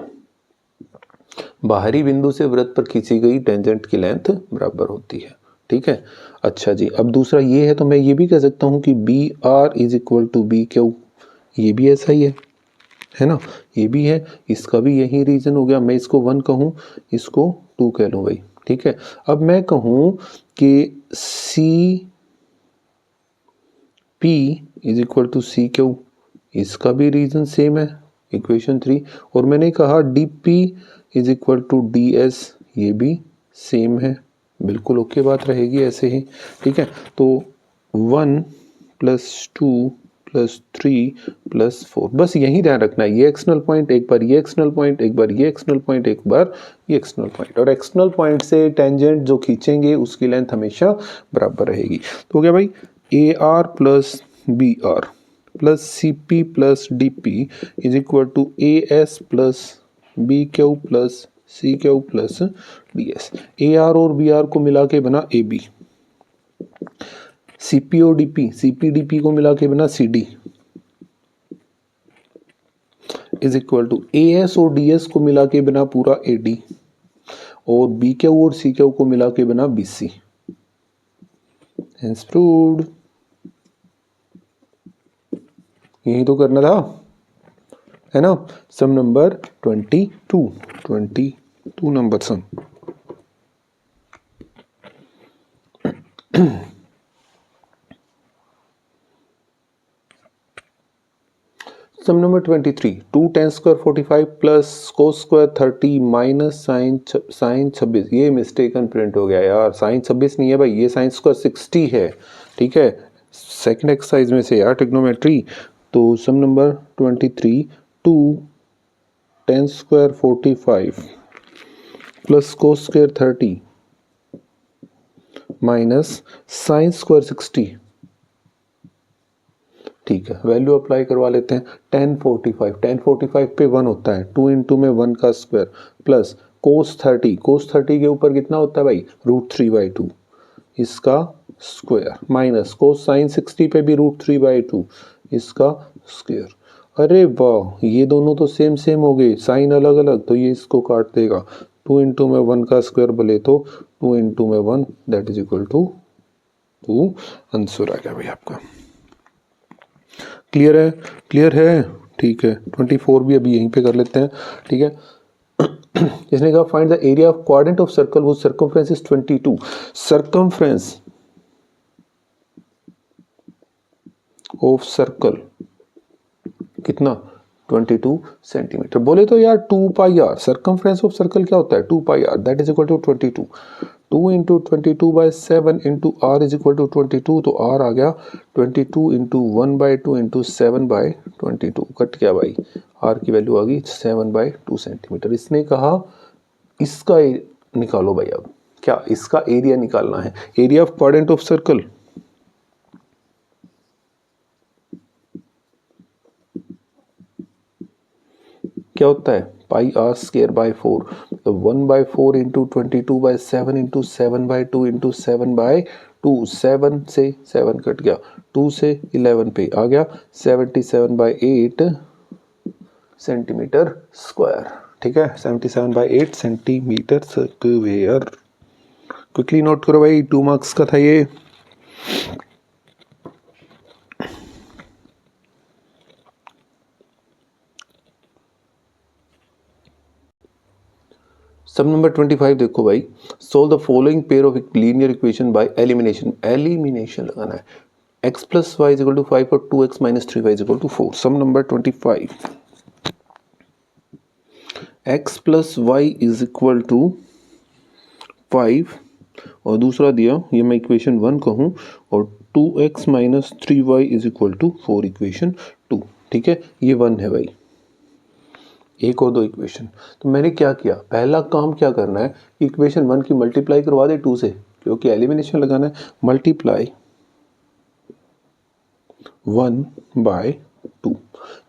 बाहरी बिंदु से वृत्त पर खींची गई टेंजेंट की लेंथ बराबर होती है। ठीक है, अच्छा जी, अब दूसरा ये है तो मैं ये भी कह सकता हूँ कि B R is equal to B Q, ये भी ऐसा ही है ना, ये भी है, इसका भी यही रीजन हो गया। मैं इसको 1 कहूँ, इसको 2 कह लूँ भाई। ठीक है, अब मैं कहूँ कि C P is equal to C Q, इसका भी रीजन सेम है, इक्वेशन 3। और मैंने कहा D P is equal to D S, ये भी सेम है, बिल्कुल ओके बात रहेगी ऐसे ही। ठीक है, तो 1 + 2 + 3 + 4, बस यही ध्यान रखना है, ये एक्सटर्नल पॉइंट, एक बार ये एक्सटर्नल पॉइंट, एक बार ये एक्सटर्नल पॉइंट, एक बार ये एक्सटर्नल पॉइंट, और एक्सटर्नल पॉइंट से टेंजेंट जो खींचेंगे उसकी लेंथ हमेशा बराबर रहेगी। तो हो गया भाई, A R plus B R plus C P plus D P is equal to A S plus B Q plus C Q plus D S. A R और बी आर को मिला के बना ए बी, सी पी और D P, C P D P को मिला के बना C D, is equal to A S और डी एस को मिला के बना पूरा ए डी, और बी क्यू और सी क्यू को मिला के बना बी सी। Hence proved. यही तो करना था, है ना। Sum number 22 number sum. Sum number 23, 2 tan square 45 plus cos square 30 minus sine 26। ये मिस्टेकन प्रिंट हो गया यार, साइन 26 नहीं है भाई, ये साइन स्क्वायर 60 है। ठीक है, सेकंड एक्सरसाइज में से यार ट्रिग्नोमेट्री। तो sum number 23, 2 tan square 45 plus cos square 30 minus sine square 60। ठीक है, वैल्यू अप्लाई करवा लेते हैं। tan 45 पे 1 होता है, 2 इंटू में 1 का स्क्वायर प्लस कोस 30 के ऊपर कितना होता है भाई, √3/2 इसका स्क्वायर माइनस कोस साइन 60 पे भी √3/2 इसका स्क्वायर। अरे वाह, ये दोनों तो सेम सेम हो गए, साइन अलग अलग, तो ये इसको काट देगा। 2 इंटू में 1 का स्क्वायर बोले तो 2 इंटू में 1 that is equal to 2। Answer आ गया भाई आपका। क्लियर है, क्लियर है। ठीक है, 24 भी अभी यहीं पे कर लेते हैं। ठीक है, इसने कहा find the area of quadrant of circle which circumference is 22। Circumference of circle कितना, 22 सेंटीमीटर। बोले तो यार 2 pi r, circumference of circle क्या होता है, 2 pi r that is equal to 22। 2 into 22/7 into r is equal to 22, तो are आ गया 22 into 1/2 into 7/22, cut गया भाई, आर की वैल्यू आ गई 7/2 सेंटीमीटर। इसने कहा इसका निकालो भाई, अब क्या इसका एरिया निकालना है, area of quadrant of circle. क्या होता है, पाई आर स्क्वायर बाय 4, तो 1/4 इंटू 22/7 इंटू 7/2 इंटू 7/2, 7 से 7 कट गया, 2 से 11 पे आ गया 77/8 सेंटीमीटर स्क्वायर। ठीक है, 77/8 सेंटीमीटर स्क्वायर। क्विकली नोट करो भाई, 2 मार्क्स का था ये। सब नंबर 25 देखो भाई, solve the following pair of linear equation by elimination. Elimination लगाना है, x + y = 5 और 2x - 3y = 4। सम नंबर 25, x + y = 5 और दूसरा दिया, ये मैं इक्वेशन 1 कहूँ, और 2x - 3y = 4 इक्वेशन 2। ठीक है, ये 1 है भाई, एक और 2 इक्वेशन। तो मैंने क्या किया, पहला काम क्या करना है, इक्वेशन 1 की मल्टीप्लाई करवा दे 2 से, क्योंकि एलिमिनेशन लगाना है। मल्टीप्लाई 1/2,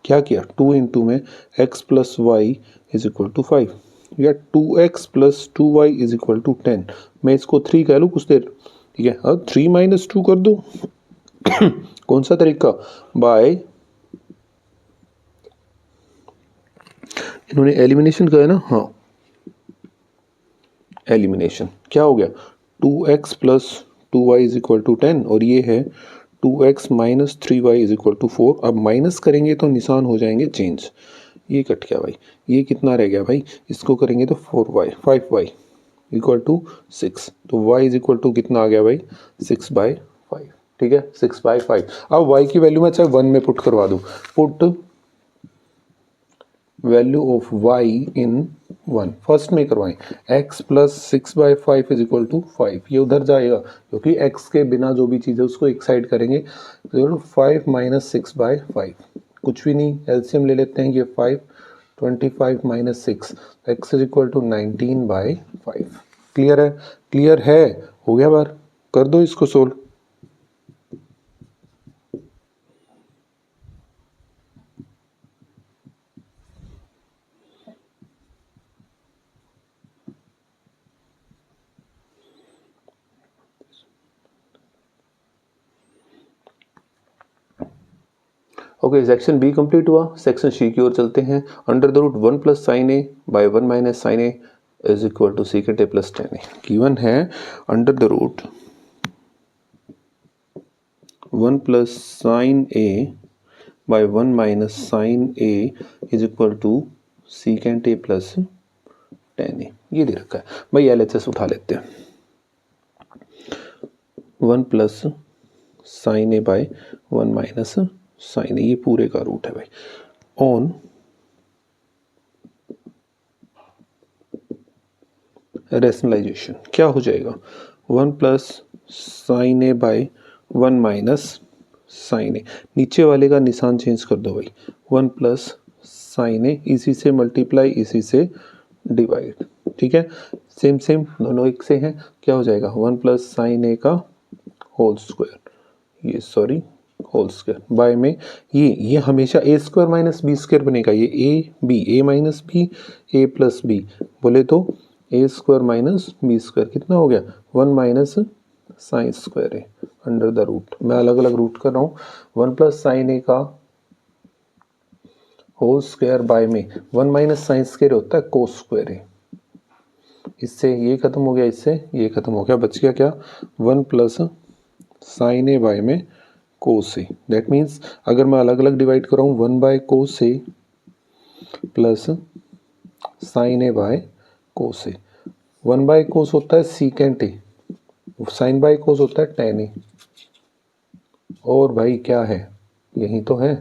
क्या किया, 2 इंटू में x + y = 5 या 2x + 2y = 10। मैं इसको 3 कह लूँ कुछ देर, ठीक है, अब 3 - 2 कर दो। कौन सा तरीका, बाय, इन्होंने एलिमिनेशन कहा है ना, हाँ, एलिमिनेशन। क्या हो गया 2x plus 2y is equal to 10 और ये है 2x minus 3y is equal to 4। अब माइनस करेंगे तो निशान हो जाएंगे चेंज। ये कट गया भाई, ये कितना रह गया भाई, इसको करेंगे तो 5y इक्वल टू 6। तो y इज इक्वल टू कितना आ गया भाई 6/5। ठीक है 6/5। अब y की वैल्यू मैं चाहे 1 में पुट करवा दूं, put value of y in 1 first में करवाएं, x plus 6/5 is equal to 5। ये उधर जाएगा क्योंकि x के बिना जो भी चीज़ है उसको एक साइड करेंगे। तो 5 माइनस 6/5 कुछ भी नहीं, एलसीएम ले लेते हैं। ये 5 25 माइनस 6, x is equal to 19/5। Clear है? क्लियर है, हो गया बार, कर दो इसको solve. Okay, section B complete हुआ। सेक्शन सी की ओर चलते हैं। Under the root 1 plus sine A by 1 minus sine A is equal to secant A plus tan A. Given है under the root 1 plus sine A by 1 minus sine A is equal to secant A plus tan ए। ये दे रखा है भाई, LHS उठा लेते हैं। 1 plus sine A by 1 minus sine A, ये पूरे का रूट है भाई। ऑन रैशनलाइजेशन क्या हो जाएगा 1 plus sine A by 1 minus sine A. नीचे वाले का निशान चेंज कर दो भाई, 1 प्लस साइन ए, इसी से मल्टीप्लाई इसी से डिवाइड। ठीक है, सेम सेम दोनों एक से हैं। क्या हो जाएगा 1 प्लस साइन ए का होल स्क्वायर, ये सॉरी होल स्क्वायर बाय में ये हमेशा ए स्क्वायर माइनस बी स्क्वायर बनेगा। ये ए माइनस बी, ए प्लस बी बोले तो ए स्क्वायर माइनस बी स्क्वायर कितना हो गया 1 माइनस साइन स्क्वायर है अंडर द रूट। मैं अलग अलग रूट कर रहा हूँ। 1 प्लस साइन ए का होल स्क्वायर बाय में 1 माइनस साइन स्क्वायर होता है कोस स्क्वायर है। इससे ये खत्म हो गया, इससे ये खत्म हो गया, बच गया क्या 1 प्लस साइन ए बाय में कोस ए। दैट मीन्स अगर मैं अलग अलग डिवाइड कर रहा हूँ 1 by cos A plus sine A by cos A. 1 by cos होता है secant A, sine by cos होता है टेन ए। और भाई क्या है, यही तो है।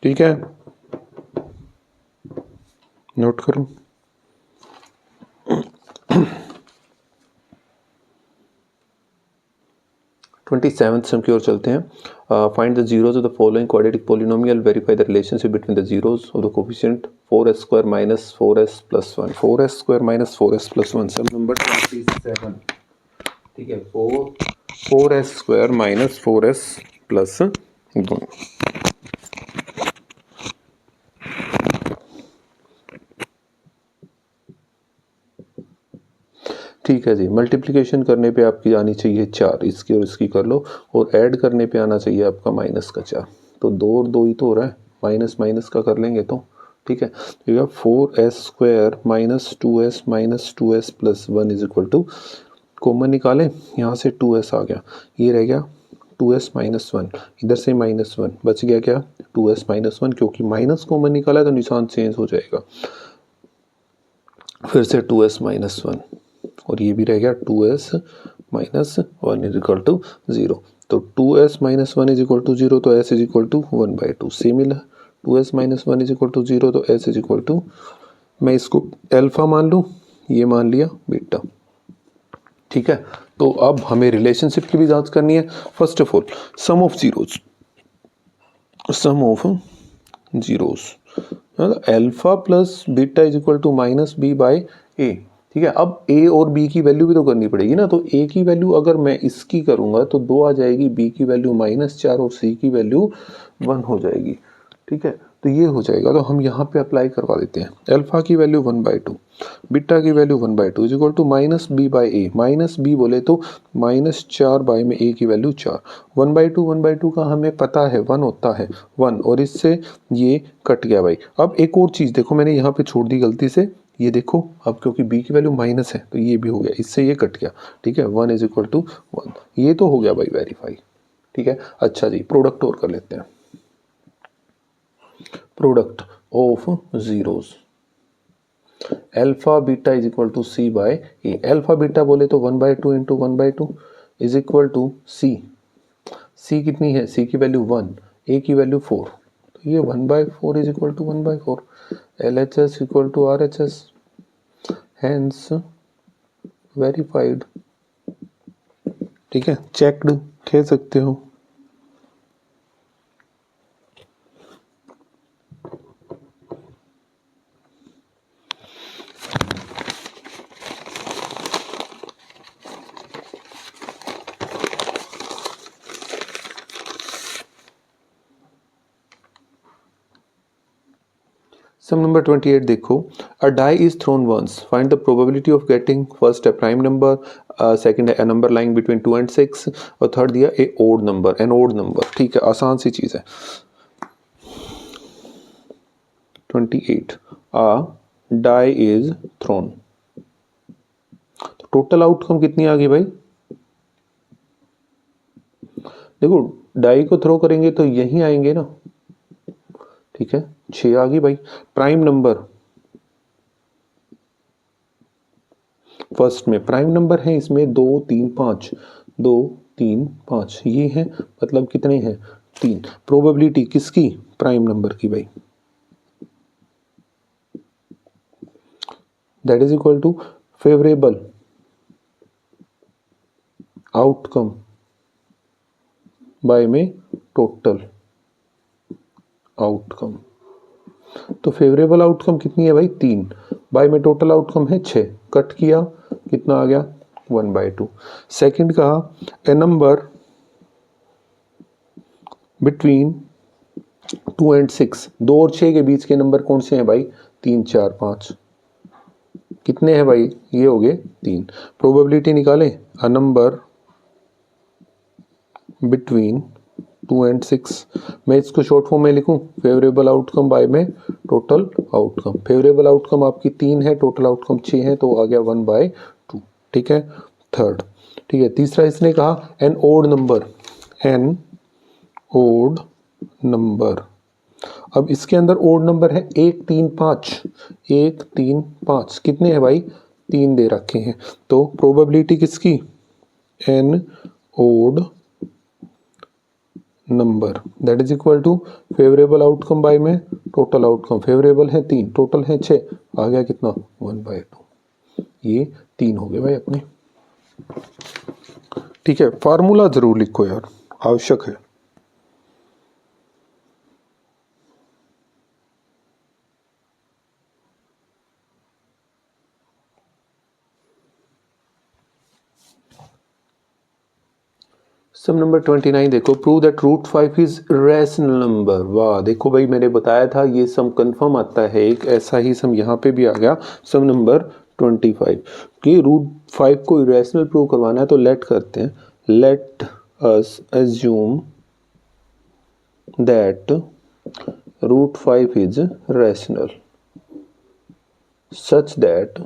ठीक है, नोट करो। 27th सम की ओर चलते हैं। Find the zeros of the following quadratic polynomial, verify the relationship between the zeros of the coefficient 4s square minus 4s plus 1। 4s square minus 4s plus 1, sum number 27। ठीक है, 4s square minus 4s plus 1। ठीक है जी, multiplication करने पे आपकी आनी चाहिए 4, इसकी और इसकी कर लो, और ऐड करने पे आना चाहिए आपका माइनस का 4। तो 2 और 2 ही तो हो रहा है, माइनस माइनस का कर लेंगे तो ठीक है। तो 4s square minus 2s plus 1 is equal to, common निकालें, यहाँ से 2s आ गया, ये रह गया 2s माइनस 1, इधर से माइनस 1, बच गया क्या 2s माइनस 1, क्योंकि माइनस कॉमन निकाला है तो निशान चेंज हो जाएगा। फिर से 2s माइनस 1 और ये भी रह गया 2s minus 1 is equal to 0। तो 2s minus 1 is equal to 0, तो s is equal to 1/2। Similar 2s minus 1 is equal to 0, तो s इज इक्वल टू, मैं इसको अल्फा मान लूँ, ये मान लिया बीटा। ठीक है, तो अब हमें रिलेशनशिप की भी जांच करनी है। First of all sum of zeros, alpha plus beta is equal to minus B by A. ठीक है, अब a और b की वैल्यू भी तो करनी पड़ेगी ना। तो a की वैल्यू अगर मैं इसकी करूंगा तो 2 आ जाएगी, b की वैल्यू -4 और c की वैल्यू 1 हो जाएगी। ठीक है, तो ये हो जाएगा। तो हम यहाँ पे अप्लाई करवा देते हैं। अल्फा की वैल्यू 1/2, बीटा की value 1/2 is equal to -b/a। Minus B बोले तो -4 में a की वैल्यू 4। 1/2 का हमें पता है 1 होता है 1, और इससे ये कट गया भाई। अब एक और चीज़ देखो, मैंने यहाँ पे छोड़ दी गलती से, ये देखो अब क्योंकि b की वैल्यू माइनस है तो ये भी हो गया, इससे ये कट गया। ठीक है, 1 इज इक्वल टू 1, ये तो हो गया भाई वेरीफाई। ठीक है, अच्छा जी, प्रोडक्ट और कर लेते हैं। Product of zeros, alpha beta is equal to C by A. Alpha beta बोले तो 1/2 into 1/2 is equal to C. C कितनी है, सी की वैल्यू 1, ए की वैल्यू 4, तो ये 1/4 is equal to 1/4। LHS equal to RHS, hence verified. ठीक है, चेक्ड कह सकते हो। Sum number 28 देखो, a die is thrown once, find the probability of getting first a prime number, second a number lying between 2 and 6, और third दिया a odd number, an odd number। ठीक है, आसान सी चीज़ है। 28 a die is thrown, तो total outcome कितनी आ गई भाई? देखो डाई को थ्रो करेंगे तो यहीं आएंगे ना। ठीक है, 6 आ गई भाई। प्राइम नंबर, फर्स्ट में प्राइम नंबर है, इसमें 2 3 5, 2 3 5 ये है, मतलब कितने हैं 3। प्रोबेबिलिटी किसकी? प्राइम नंबर की भाई। That is equal to favourable outcome by में टोटल आउटकम। तो फेवरेबल आउटकम कितनी है भाई? 3, बाय में टोटल आउटकम है 6, कट किया कितना आ गया? 1/2। सेकंड कहा ए नंबर बिटवीन 2 and 6, 2 और 6 के बीच के नंबर कौन से हैं भाई? 3 4 5। कितने हैं भाई? ये हो गए 3। प्रोबेबिलिटी निकालें, अ नंबर बिटवीन 2 and 6, मैं इसको शॉर्ट फॉर्म में लिखूं, फेवरेबल आउटकम बाय में टोटल आउटकम। फेवरेबल आउटकम आपकी 3 है, टोटल आउटकम 6 है, तो आ गया 1/2। ठीक है, थर्ड। ठीक है, तीसरा इसने कहा an odd number, an odd number. अब इसके अंदर ओड नंबर है 1 3 5, 1 3 5 कितने हैं भाई? 3 दे रखे हैं। तो प्रोबेबिलिटी किसकी? An odd number, that is equal to favourable outcome by में टोटल आउटकम। फेवरेबल है 3, टोटल है 6, आ गया कितना? 1/2। ये 3 हो गए भाई अपने। ठीक है, फार्मूला जरूर लिखो यार, आवश्यक है। सम नंबर 29 देखो, prove that √5 is rational number. वाह, देखो भाई मैंने बताया था ये सम कंफर्म आता है, एक ऐसा ही सम यहाँ पे भी आ गया। सम नंबर 25 कि √5 को इरेशनल प्रूव करवाना है, तो लेट करते हैं, let us assume that √5 is rational such that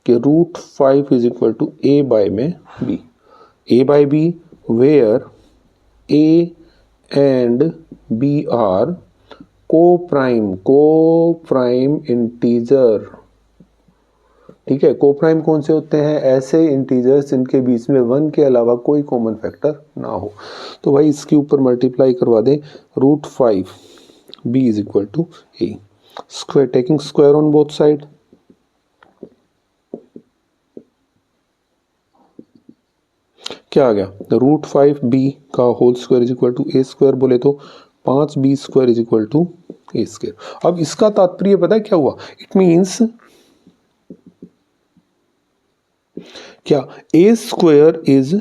कि √5 is equal to a by में b, a by b where a and b are co-prime integer। ठीक है, co-prime कौन से होते हैं? ऐसे इंटीजर्स जिनके बीच में 1 के अलावा कोई कॉमन फैक्टर ना हो। तो भाई इसके ऊपर मल्टीप्लाई करवा दें, √5 b is equal to a square, taking square on both side. क्या आ गया? √5b का whole square is equal to a square, बोले तो 5b square is equal to a square. अब इसका तात्पर्य पता है क्या हुआ? इट मींस क्या a square is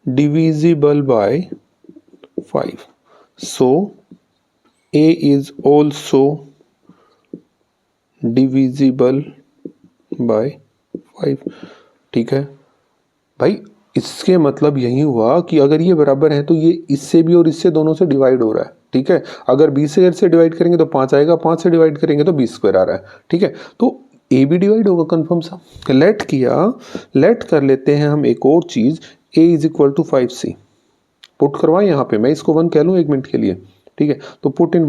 divisible by 5। So A is also divisible by 5। ठीक है भाई, इसके मतलब यही हुआ कि अगर ये बराबर है तो ये इससे भी और इससे दोनों से डिवाइड हो रहा है। ठीक है, अगर 20 से डिवाइड करेंगे तो 5 आएगा, 5 से डिवाइड करेंगे तो 20 स्क्वायर आ रहा है। ठीक है, तो ए भी डिवाइड होगा कंफर्म सा। लेट किया, लेट कर लेते हैं हम एक और चीज, A is equal to 5c put करवाएं यहाँ पे, मैं इसको 1 कह लूँ 1 मिनट के लिए। ठीक है, तो पुट इन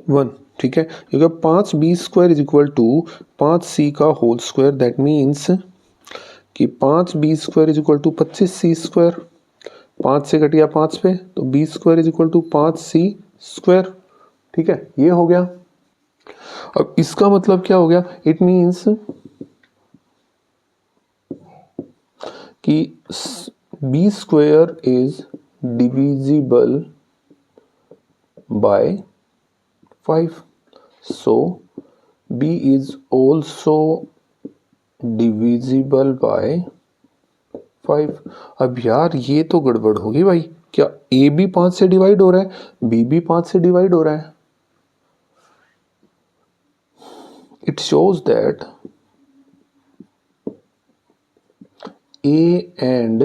1। ठीक है, क्योंकि 5b square is equal to 5c का होल स्क्वायर, दैट मीन्स कि 5b square is equal to 25c square. 5 से घट गया 5 पे तो b square is equal to 5c square. ठीक है, ये हो गया। अब इसका मतलब क्या हो गया, इट मीन्स कि b square is divisible by 5, so b is also divisible by 5। अब यार ये तो गड़बड़ होगी भाई, क्या a भी 5 से डिवाइड हो रहा है, b भी 5 से डिवाइड हो रहा है। It shows that a and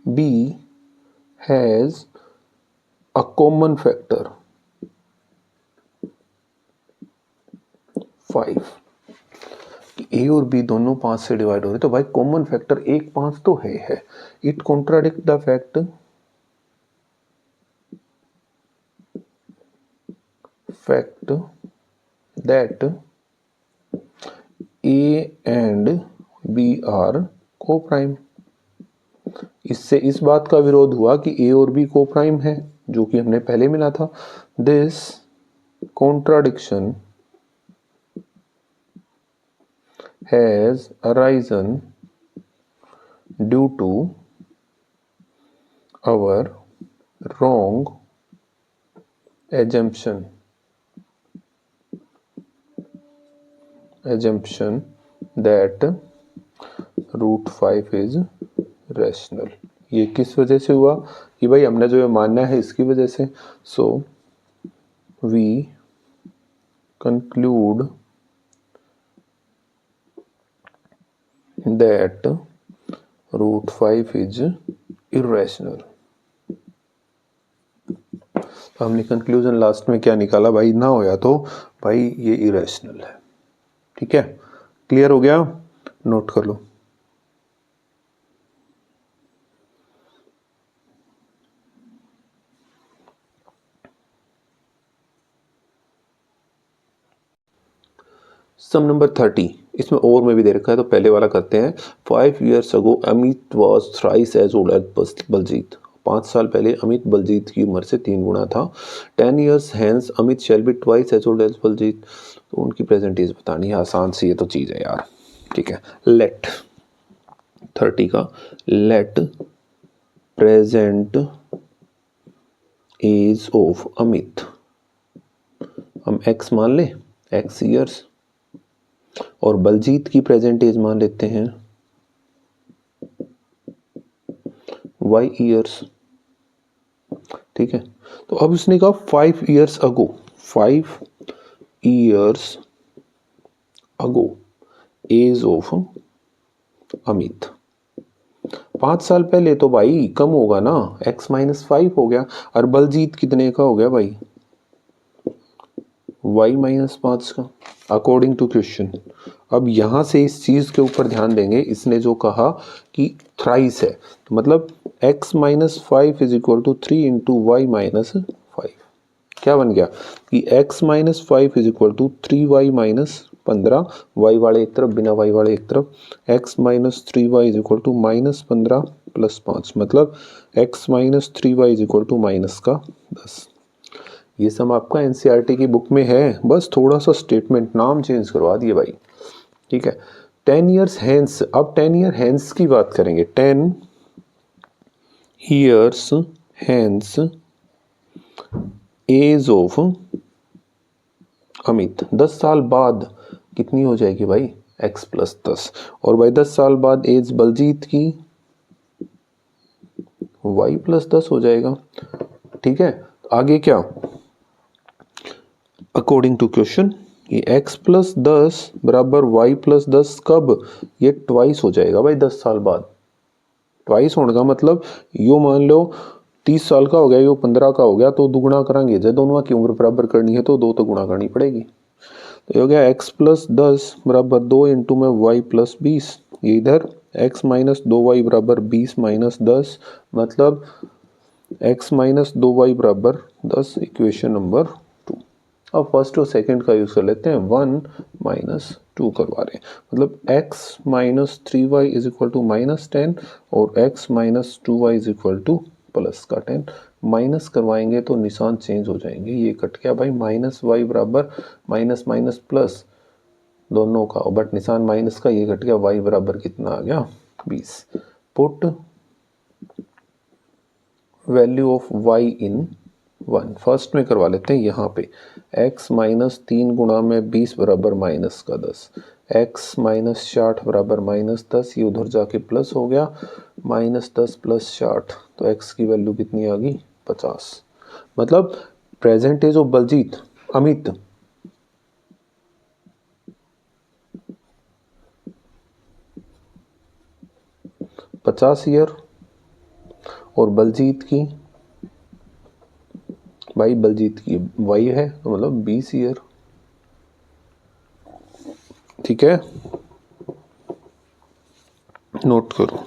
b has a common factor 5। ए और बी दोनों 5 से डिवाइड हो रहे, तो भाई कॉमन फैक्टर 1 5 तो है। It contradict the fact that A and B are coprime. इससे इस बात का विरोध हुआ कि ए और बी को प्राइम है, जो कि हमने पहले मिला था। This contradiction has arisen due to our wrong assumption that root 5 is rational। ये किस वजह से हुआ कि भाई हमने जो ये मानना है इसकी वजह से। so we conclude that root 5 is irrational। तो हमने कंक्लूजन लास्ट में क्या निकाला भाई, ना होया तो भाई ये इरेशनल है। ठीक है, क्लियर हो गया, नोट कर लो। सम नंबर 30, इसमें और में भी दे रखा है, तो पहले वाला करते हैं। 5 years ago Amit was thrice as old as Baljeet. 5 साल पहले अमित बलजीत की उम्र से 3 गुना था। 10 years hence Amit shall be twice as old as Baljeet. तो उनकी प्रेजेंट एज बतानी है, आसान सी ये तो चीज़ है यार। ठीक है, लेट 30 का let present age of Amit, हम x मान ले, x ईयर्स, और बलजीत की प्रेजेंट एज मान लेते हैं y ईयर्स। ठीक है, तो अब उसने कहा 5 years ago, 5 years ago age of Amit. 5 साल पहले तो भाई कम होगा ना, x माइनस 5 हो गया, और बलजीत कितने का हो गया भाई, y माइनस 5 का, अकॉर्डिंग टू क्वेश्चन। अब यहां से इस चीज के ऊपर ध्यान देंगे, इसने जो कहा कि थ्राइस है, तो मतलब x minus 5 is equal to 3 into Y minus 5। क्या बन गया कि x minus 5 is equal to 3y minus 15, y वाले एक तरफ, बिना y वाले एक तरफ, x minus 3y is equal to minus 15 plus 5, मतलब x minus 3y is equal to minus का 10। ये सब आपका एनसीईआरटी की बुक में है, बस थोड़ा सा स्टेटमेंट नाम चेंज करवा दिए भाई। ठीक है, 10 years hence, अब 10 year hence की बात करेंगे। 10 years hence age of Amit, 10 साल बाद कितनी हो जाएगी भाई, x प्लस 10, और भाई 10 साल बाद एज बलजीत की y प्लस 10 हो जाएगा। ठीक है, आगे क्या, अकॉर्डिंग टू क्वेश्चन ये x प्लस 10 बराबर y प्लस 10 कब, ये ट्वाइस हो जाएगा भाई 10 साल बाद। ट्वाइस होने का मतलब यो मान लो 30 साल का हो गया, यो 15 का हो गया, तो दुगुना करेंगे, जब दोनों की उम्र बराबर करनी है तो 2 तो गुणा करनी पड़ेगी। तो ये हो गया x प्लस 10 बराबर 2 इंटू में y प्लस 20, ये इधर x माइनस 2y बराबर 20 माइनस 10, मतलब x माइनस 2y बराबर 10, इक्वेशन नंबर 2। अब फर्स्ट और सेकंड का यूज कर लेते हैं, 1 माइनस 2 करवा रहे हैं, मतलब x minus 3y is equal to minus 10 और x minus 2y is equal to plus का 10। माइनस करवाएंगे तो निशान चेंज हो जाएंगे, ये कट गया भाई, माइनस वाई बराबर माइनस माइनस प्लस दोनों का, बट निशान माइनस का, ये कट गया, y बराबर कितना आ गया 20। Put value of y in 1, first में करवा लेते हैं, यहाँ पे x माइनस 3 गुणा में 20 बराबर माइनस का 10, x माइनस 60 बराबर माइनस 10, ये उधर जाके प्लस हो गया, माइनस 10 प्लस 60, तो x की वैल्यू कितनी आ गई 50। मतलब present age of Baljeet Amit 50 year, और बलजीत की, भाई बलजीत की वाई है तो मतलब 20 ईयर। ठीक है, नोट करो।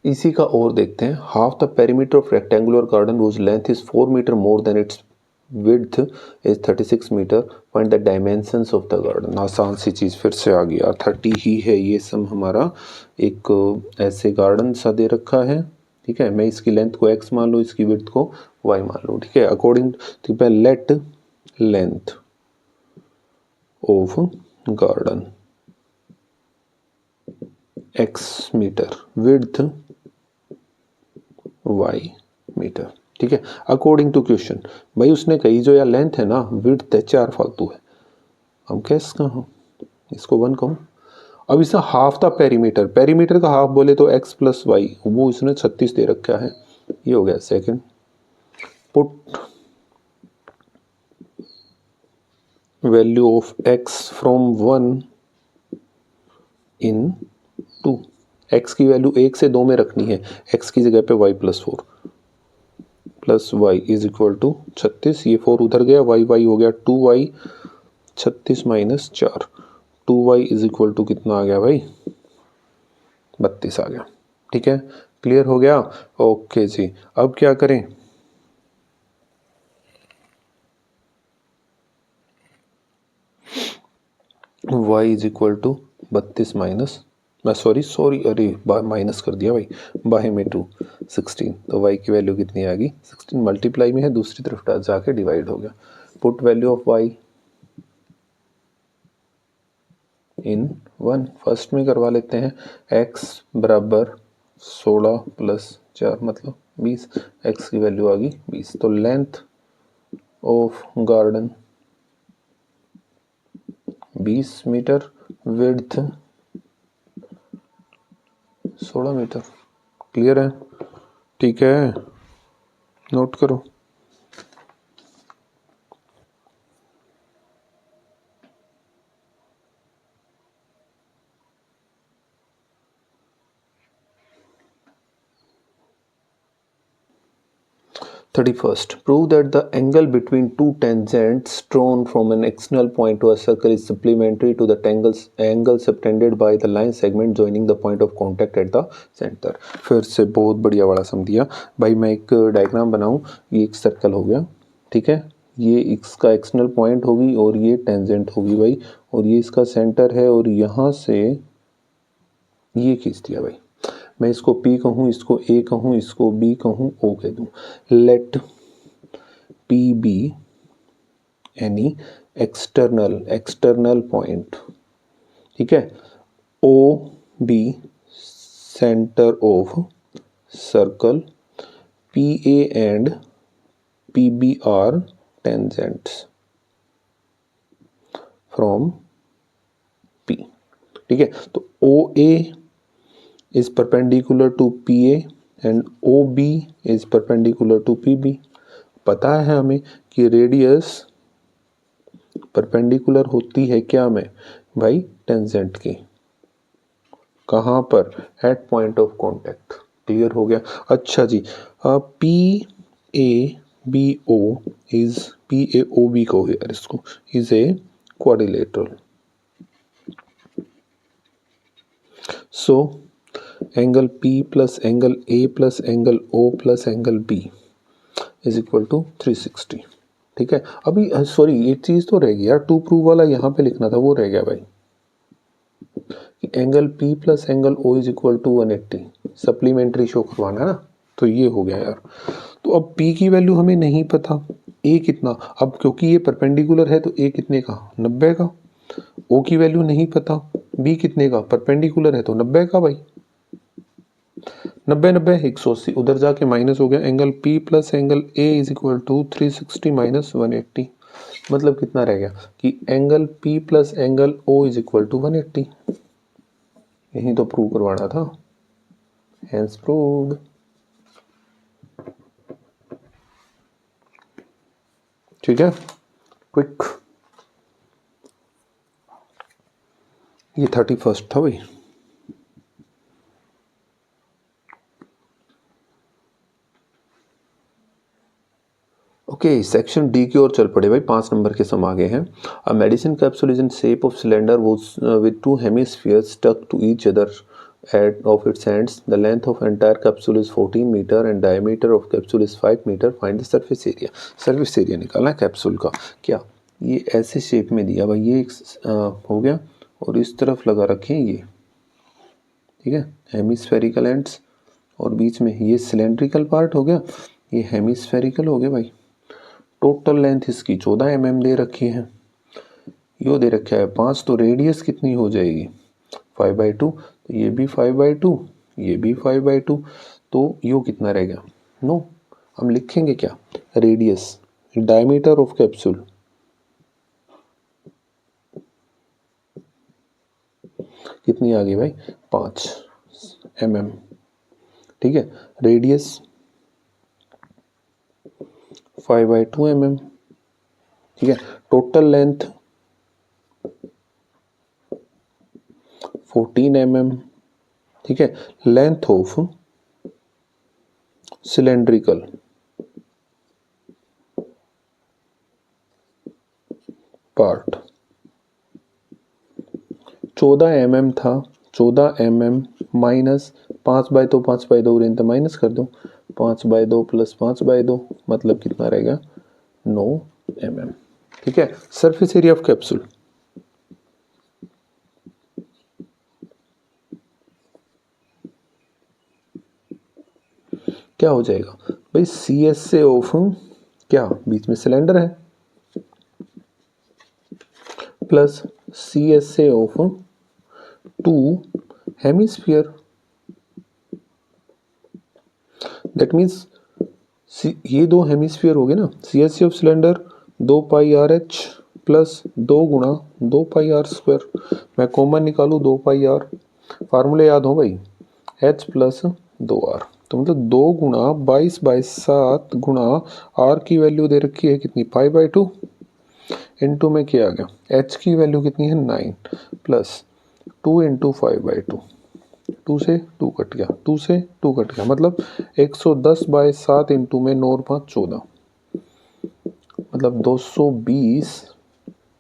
इसी का और देखते हैं, half the perimeter of rectangular garden whose length is 4 metre more than its width is 36 metre, find the dimensions of the garden. आसान सी चीज़ फिर से आ गया, 30 ही है ये सम हमारा, एक ऐसे गार्डन सा दे रखा है। ठीक है, मैं इसकी लेंथ को x मान लूँ, इसकी विड्थ को y मान लूँ। ठीक है, according to let length of garden x metre, width y metre. ठीक है, अकॉर्डिंग टू क्वेश्चन, भाई उसने कही जो यार लेंथ है ना, विड्थ है 4 फालतू है, हम कैसे कहा इसको 1 कहूँ। अब इसका हाफ था पेरीमीटर, पेरीमीटर का हाफ बोले तो x प्लस वाई, वो इसने 36 दे रखा है, ये हो गया second. Put value of x from 1 in 2, x की वैल्यू 1 से 2 में रखनी है, x की जगह पे y plus 4 plus Y is equal to 36, ये 4 उधर गया, y y हो गया 2y, 36 minus 4, 2y is equal to कितना आ गया भाई 32 आ गया। ठीक है, क्लियर हो गया, ओके जी। अब क्या करें, y is equal to 32 minus, sorry अरे माइनस कर दिया भाई, बाहे में 2 16, तो y की वैल्यू कितनी आ गई 16, मल्टीप्लाई में है, दूसरी तरफ जाके डिवाइड हो गया। Put value of y in 1, first में करवा लेते हैं, x बराबर 16 प्लस 4 मतलब 20, x की वैल्यू आ गई 20, तो length of garden 20 metre, width 16 metre. Clear है, ठीक है, नोट करो। Thirty-first, prove that the angle between two tangents drawn from an external point to a circle is supplementary to the angle subtended by the line segment joining the point of contact at the center। फिर से बहुत बढ़िया वाला सम दिया भाई, मैं एक diagram बनाऊं, ये एक सर्कल हो गया, ठीक है, ये इसका एक्सटर्नल पॉइंट होगी और ये टेंजेंट होगी भाई, और ये इसका सेंटर है, और यहाँ से ये खींच दिया भाई, मैं इसको P कहूँ, इसको A कहूँ, इसको B कहूँ, O कह दूँ। Let P be any external point, ठीक है, O be centre of circle PA and PB are tangents from P। ठीक है, तो OA is perpendicular to PA and OB is perpendicular to PB। पता है हमें कि रेडियस परपेंडिकुलर होती है क्या में भाई, टेंजेंट की। कहाँ पर, at point of contact. Clear हो गया। अच्छा जी, PABO इज, PAOB को यार इसको, is a quadrilateral. So angle P plus angle A plus angle O plus angle B is equal to 360। ठीक है, अभी सॉरी एक चीज तो रह गई यार, टू प्रूव वाला यहाँ पे लिखना था, वो रह गया भाई। Angle P plus angle O is equal to 180, supplementary show करवाना है ना, तो ये हो गया यार। तो अब P की वैल्यू हमें नहीं पता, A कितना, अब क्योंकि ये परपेंडिकुलर है तो A कितने का, 90 का। O की वैल्यू नहीं पता, B कितने का, परपेंडिकुलर है तो 90 का भाई। 90 90 180, उधर जाके माइनस हो गया। Angle P plus angle A is equal to 360 minus 180, मतलब कितना रह गया कि angle P plus angle O is equal to 180। यही तो प्रूव करवाना था, हेंस प्रूव्ड। ठीक है, क्विक। ये 31 था भाई। ओके, सेक्शन डी की ओर चल पड़े भाई, 5 नंबर के सम आगे हैं। A medicine capsule is in shape of cylinder with 2 hemispheres stuck to each other of its ends. The length of entire capsule is 14 meter and diameter of capsule is 5 meter. Find the surface area. Surface area निकालना है capsule का। क्या ये ऐसे shape में दिया भाई, ये हो गया और इस तरफ लगा रखे ये, ठीक है, हेमिस्फेरिकल एंड्स, और बीच में ये सिलेंड्रिकल पार्ट हो गया, ये हेमिस्फेरिकल हो गया भाई। टोटल लेंथ इसकी 14 mm दे रखी है, यो दे रखा है 5, तो रेडियस कितनी हो जाएगी 5/2, तो ये भी 5/2, ये भी 5/2, तो यो कितना रह गया, नो हम लिखेंगे क्या, रेडियस, डायमीटर ऑफ कैप्सूल कितनी आ गई भाई 5 mm। ठीक है, रेडियस 5/2 mm। ठीक है, टोटल लेंथ 14 mm। ठीक है, length of cylindrical part 14 mm था, 14 mm माइनस 5/2, 5/2 रेंज माइनस कर दो, 5/2 प्लस 5/2 मतलब कितना रहेगा 9 mm। ठीक है, सरफेस एरिया ऑफ कैप्सूल क्या हो जाएगा भाई, CS से ऑफ क्या, बीच में सिलेंडर है, प्लस CS से ऑफ 2 हेमिस्फीयर, दैट मीन्स ये 2 हेमिस्फीयर हो गए ना, CS of cylinder 2πRH plus 2 गुणा 2πr²। मैं कॉमन निकालू 2πr, फार्मूले याद हो भाई, H प्लस 2r, तो मतलब 2 गुणा 22/7 गुणा r की वैल्यू दे रखी है कितनी 5/2, इनटू में क्या आ गया, h की वैल्यू कितनी है 9, प्लस 2 इंटू 5/2, 2 से 2 कट गया, 2 से 2 कट गया, मतलब 110/7 इंटू में 9 और 5 14, मतलब 220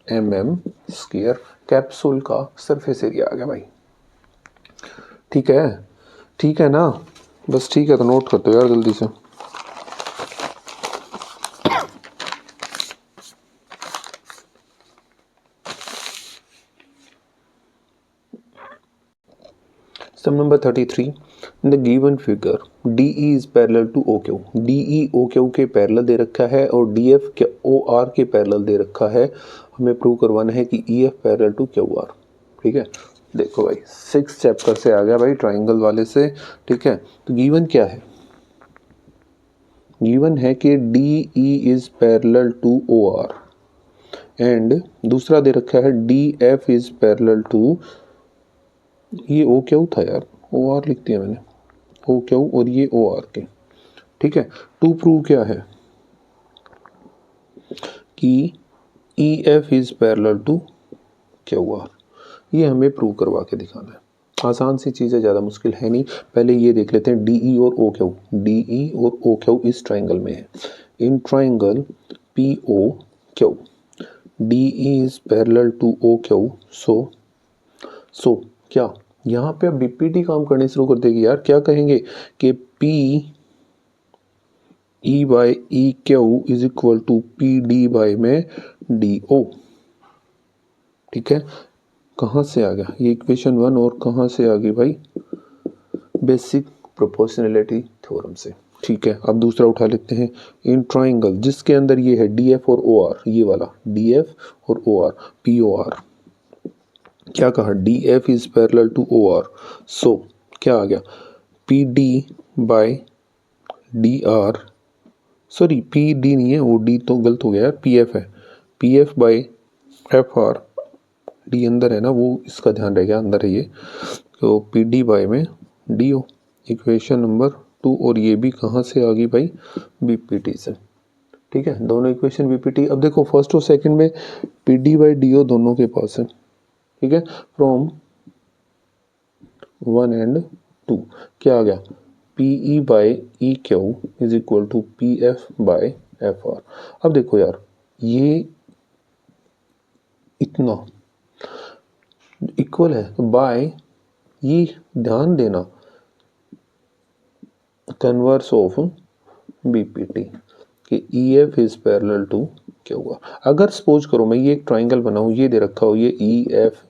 mm स्क्वायर कैप्सूल का सरफेस एरिया आ गया भाई। ठीक है, ठीक है ना, बस ठीक है, तो नोट करते हो यार जल्दी से। Sum number 33, in the given figure DE is parallel to OQ, DE OQ के पैरेलल दे रखा है और DF के OR के पैरेलल दे रखा है। हमें प्रूव करवाना है कि EF पैरेलल टू QR। ठीक है, देखो भाई 6 चैप्टर से आ गया भाई, ट्राइंगल वाले से। ठीक है, तो गिवन क्या है? गिवन है कि D E is parallel to O R, and दूसरा दे रखा है D F is parallel to, ये ओ क्यू था यार, ओ आर लिख दिया मैंने, ओ क्यू और ये ओ आर के। ठीक है, टू प्रूव क्या है कि E F is parallel to Q R, ये हमें प्रूव करवा के दिखाना है। आसान सी चीज़ है, ज़्यादा मुश्किल है नहीं। पहले ये देख लेते हैं, डी ई और ओ क्यू, डी ई और ओ क्यू इस ट्राइंगल में है। In triangle P O Q D E is parallel to O Q, so क्या यहाँ पे अब बीपीटी काम करने शुरू कर देगी यार। क्या कहेंगे कि P E by E Q is equal to P D by में डी ओ। ठीक है, कहाँ से आ गया ये इक्वेशन 1, और कहाँ से आ गई भाई? बेसिक प्रोपोर्शनैलिटी थ्योरम से। ठीक है, अब दूसरा उठा लेते हैं। इन ट्राइंगल जिसके अंदर ये है डी एफ और ओ आर, ये वाला डी एफ और O R, P O R, क्या कहा? D F is parallel to O R, so क्या आ गया? P D by D R, sorry P D नहीं है, वो डी तो गलत हो गया यार, पी एफ है, P F by F R, D अंदर है ना, वो इसका ध्यान रहेगा, अंदर है ये, तो पी डी बाई में डी ओ, इक्वेशन नंबर 2। और ये भी कहाँ से आ गई भाई? बीपीटी से। ठीक है, दोनों इक्वेशन बीपीटी। अब देखो फर्स्ट और सेकंड में P D by D O दोनों के पास है। ठीक है, फ्रॉम 1 एंड 2 क्या आ गया? P E by E Q is equal to P F by F R. अब देखो यार, ये इतना इक्वल है, बाय ये ध्यान देना कन्वर्स ऑफ बीपीटी कि E F is parallel to Q R. अगर सपोज करो मैं ये एक ट्राइंगल बनाऊं, ये दे रखा हो, ये E F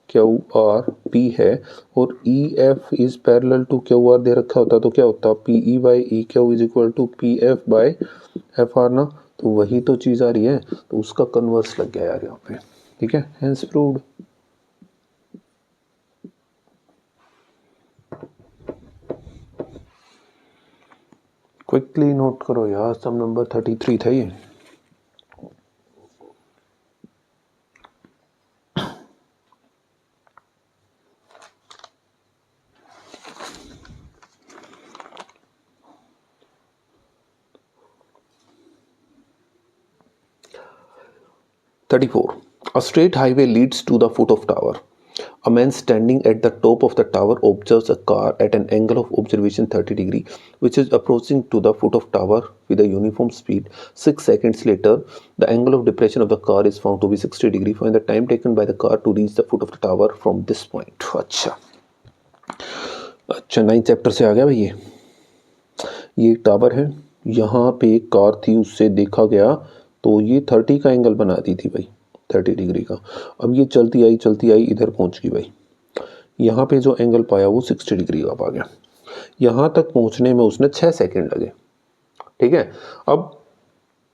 Q R P है और E F is parallel to Q R दे रखा होता, तो क्या होता? P E by E Q is equal to P F by F R ना, तो वही तो चीज़ आ रही है, तो उसका कन्वर्स लग गया यार यहाँ पे। ठीक है, हेंस प्रूव्ड। क्विकली नोट करो यार, सम नंबर 33 था ये। A straight highway leads to the foot of tower. A man standing at the top of the tower observes a car at an angle of observation 30 degree, which is approaching to the foot of tower with a uniform speed. 6 seconds later, the angle of depression of the car is found to be 60 degree. Find the time taken by the car to reach the foot of the tower from this point. अच्छा 9 chapter से आ गया भाई। ये tower है, यहाँ पे एक car थी, उससे देखा गया तो ये 30 का एंगल बना दी थी भाई, 30 डिग्री का। अब ये चलती आई इधर पहुंच गई भाई, यहाँ पे जो एंगल पाया वो 60 डिग्री का पा गया। यहाँ तक पहुंचने में उसने 6 सेकंड लगे। ठीक है, अब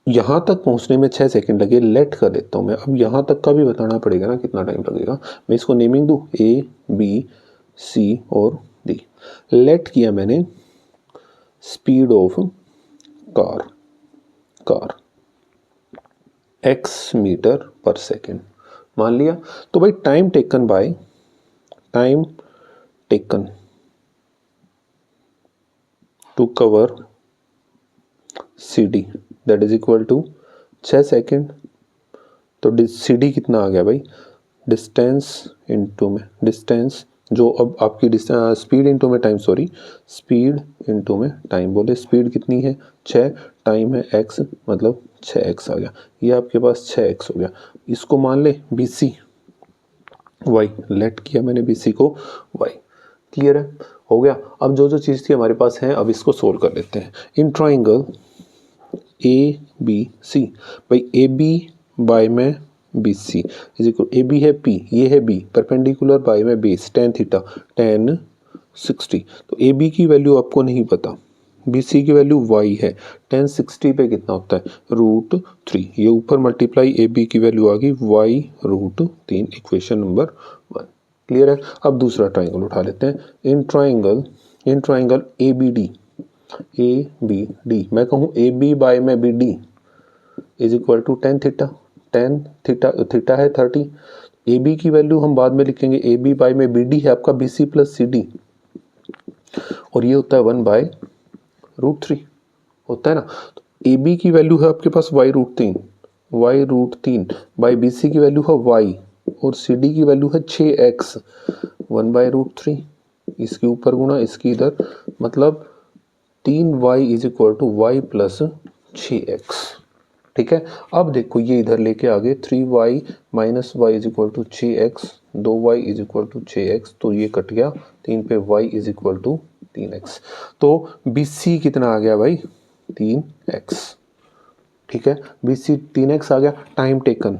यहाँ तक पहुंचने में 6 सेकंड लगे, लेट कर देता हूँ मैं। अब यहाँ तक का भी बताना पड़ेगा ना कितना टाइम लगेगा। मैं इसको नेमिंग दूँ ए बी सी और डी। लेट किया मैंने speed of car x metre per second मान लिया। तो भाई time taken to cover CD that is equal to 6 second. तो CD कितना आ गया भाई? डिस्टेंस इनटू में डिस्टेंस, जो अब आपकी स्पीड इनटू में टाइम, सॉरी स्पीड इनटू में टाइम। बोले स्पीड कितनी है? 6, टाइम है x, मतलब 6x आ गया। ये आपके पास 6x हो गया। इसको मान ले BC, y लेट किया मैंने BC को y। क्लियर है, हो गया। अब जो जो चीज़ थी हमारे पास है, अब इसको सोल्व कर लेते हैं। इन ट्राइंगल ABC, भाई AB बाय में BC इज इक्वल, AB है P, ये है B, परपेंडिकुलर बाय में बेस tan थीटा, tan 60। तो AB की वैल्यू आपको नहीं पता, BC की वैल्यू y है, tan 60 पे कितना होता है? √3। ये ऊपर मल्टीप्लाई AB की वैल्यू आ गई y √3, इक्वेशन नंबर 1। क्लियर है। अब दूसरा ट्राइंगल उठा लेते हैं। In triangle A B D, मैं कहूँ ए बी बाय में B D is equal to tan theta theta है 30। ए बी की वैल्यू हम बाद में लिखेंगे, ए बी बाय में बी डी है आपका B C plus C D, और ये होता है 1/√3 होता है ना। तो ए बी की वैल्यू है आपके पास y√3 बाई बी सी की वैल्यू है y, और सी डी की वैल्यू है 6x, 1/√3 इसके ऊपर गुणा इसकी इधर, मतलब 3y is equal to y plus 6x। ठीक है, अब देखो ये इधर लेके आगे 3y minus y is equal to 6x, 2y is equal to 6x, तो ये कट गया 3 पे y is equal to 3x। तो BC कितना आ गया भाई 3x। ठीक है, BC 3x आ गया। टाइम टेकन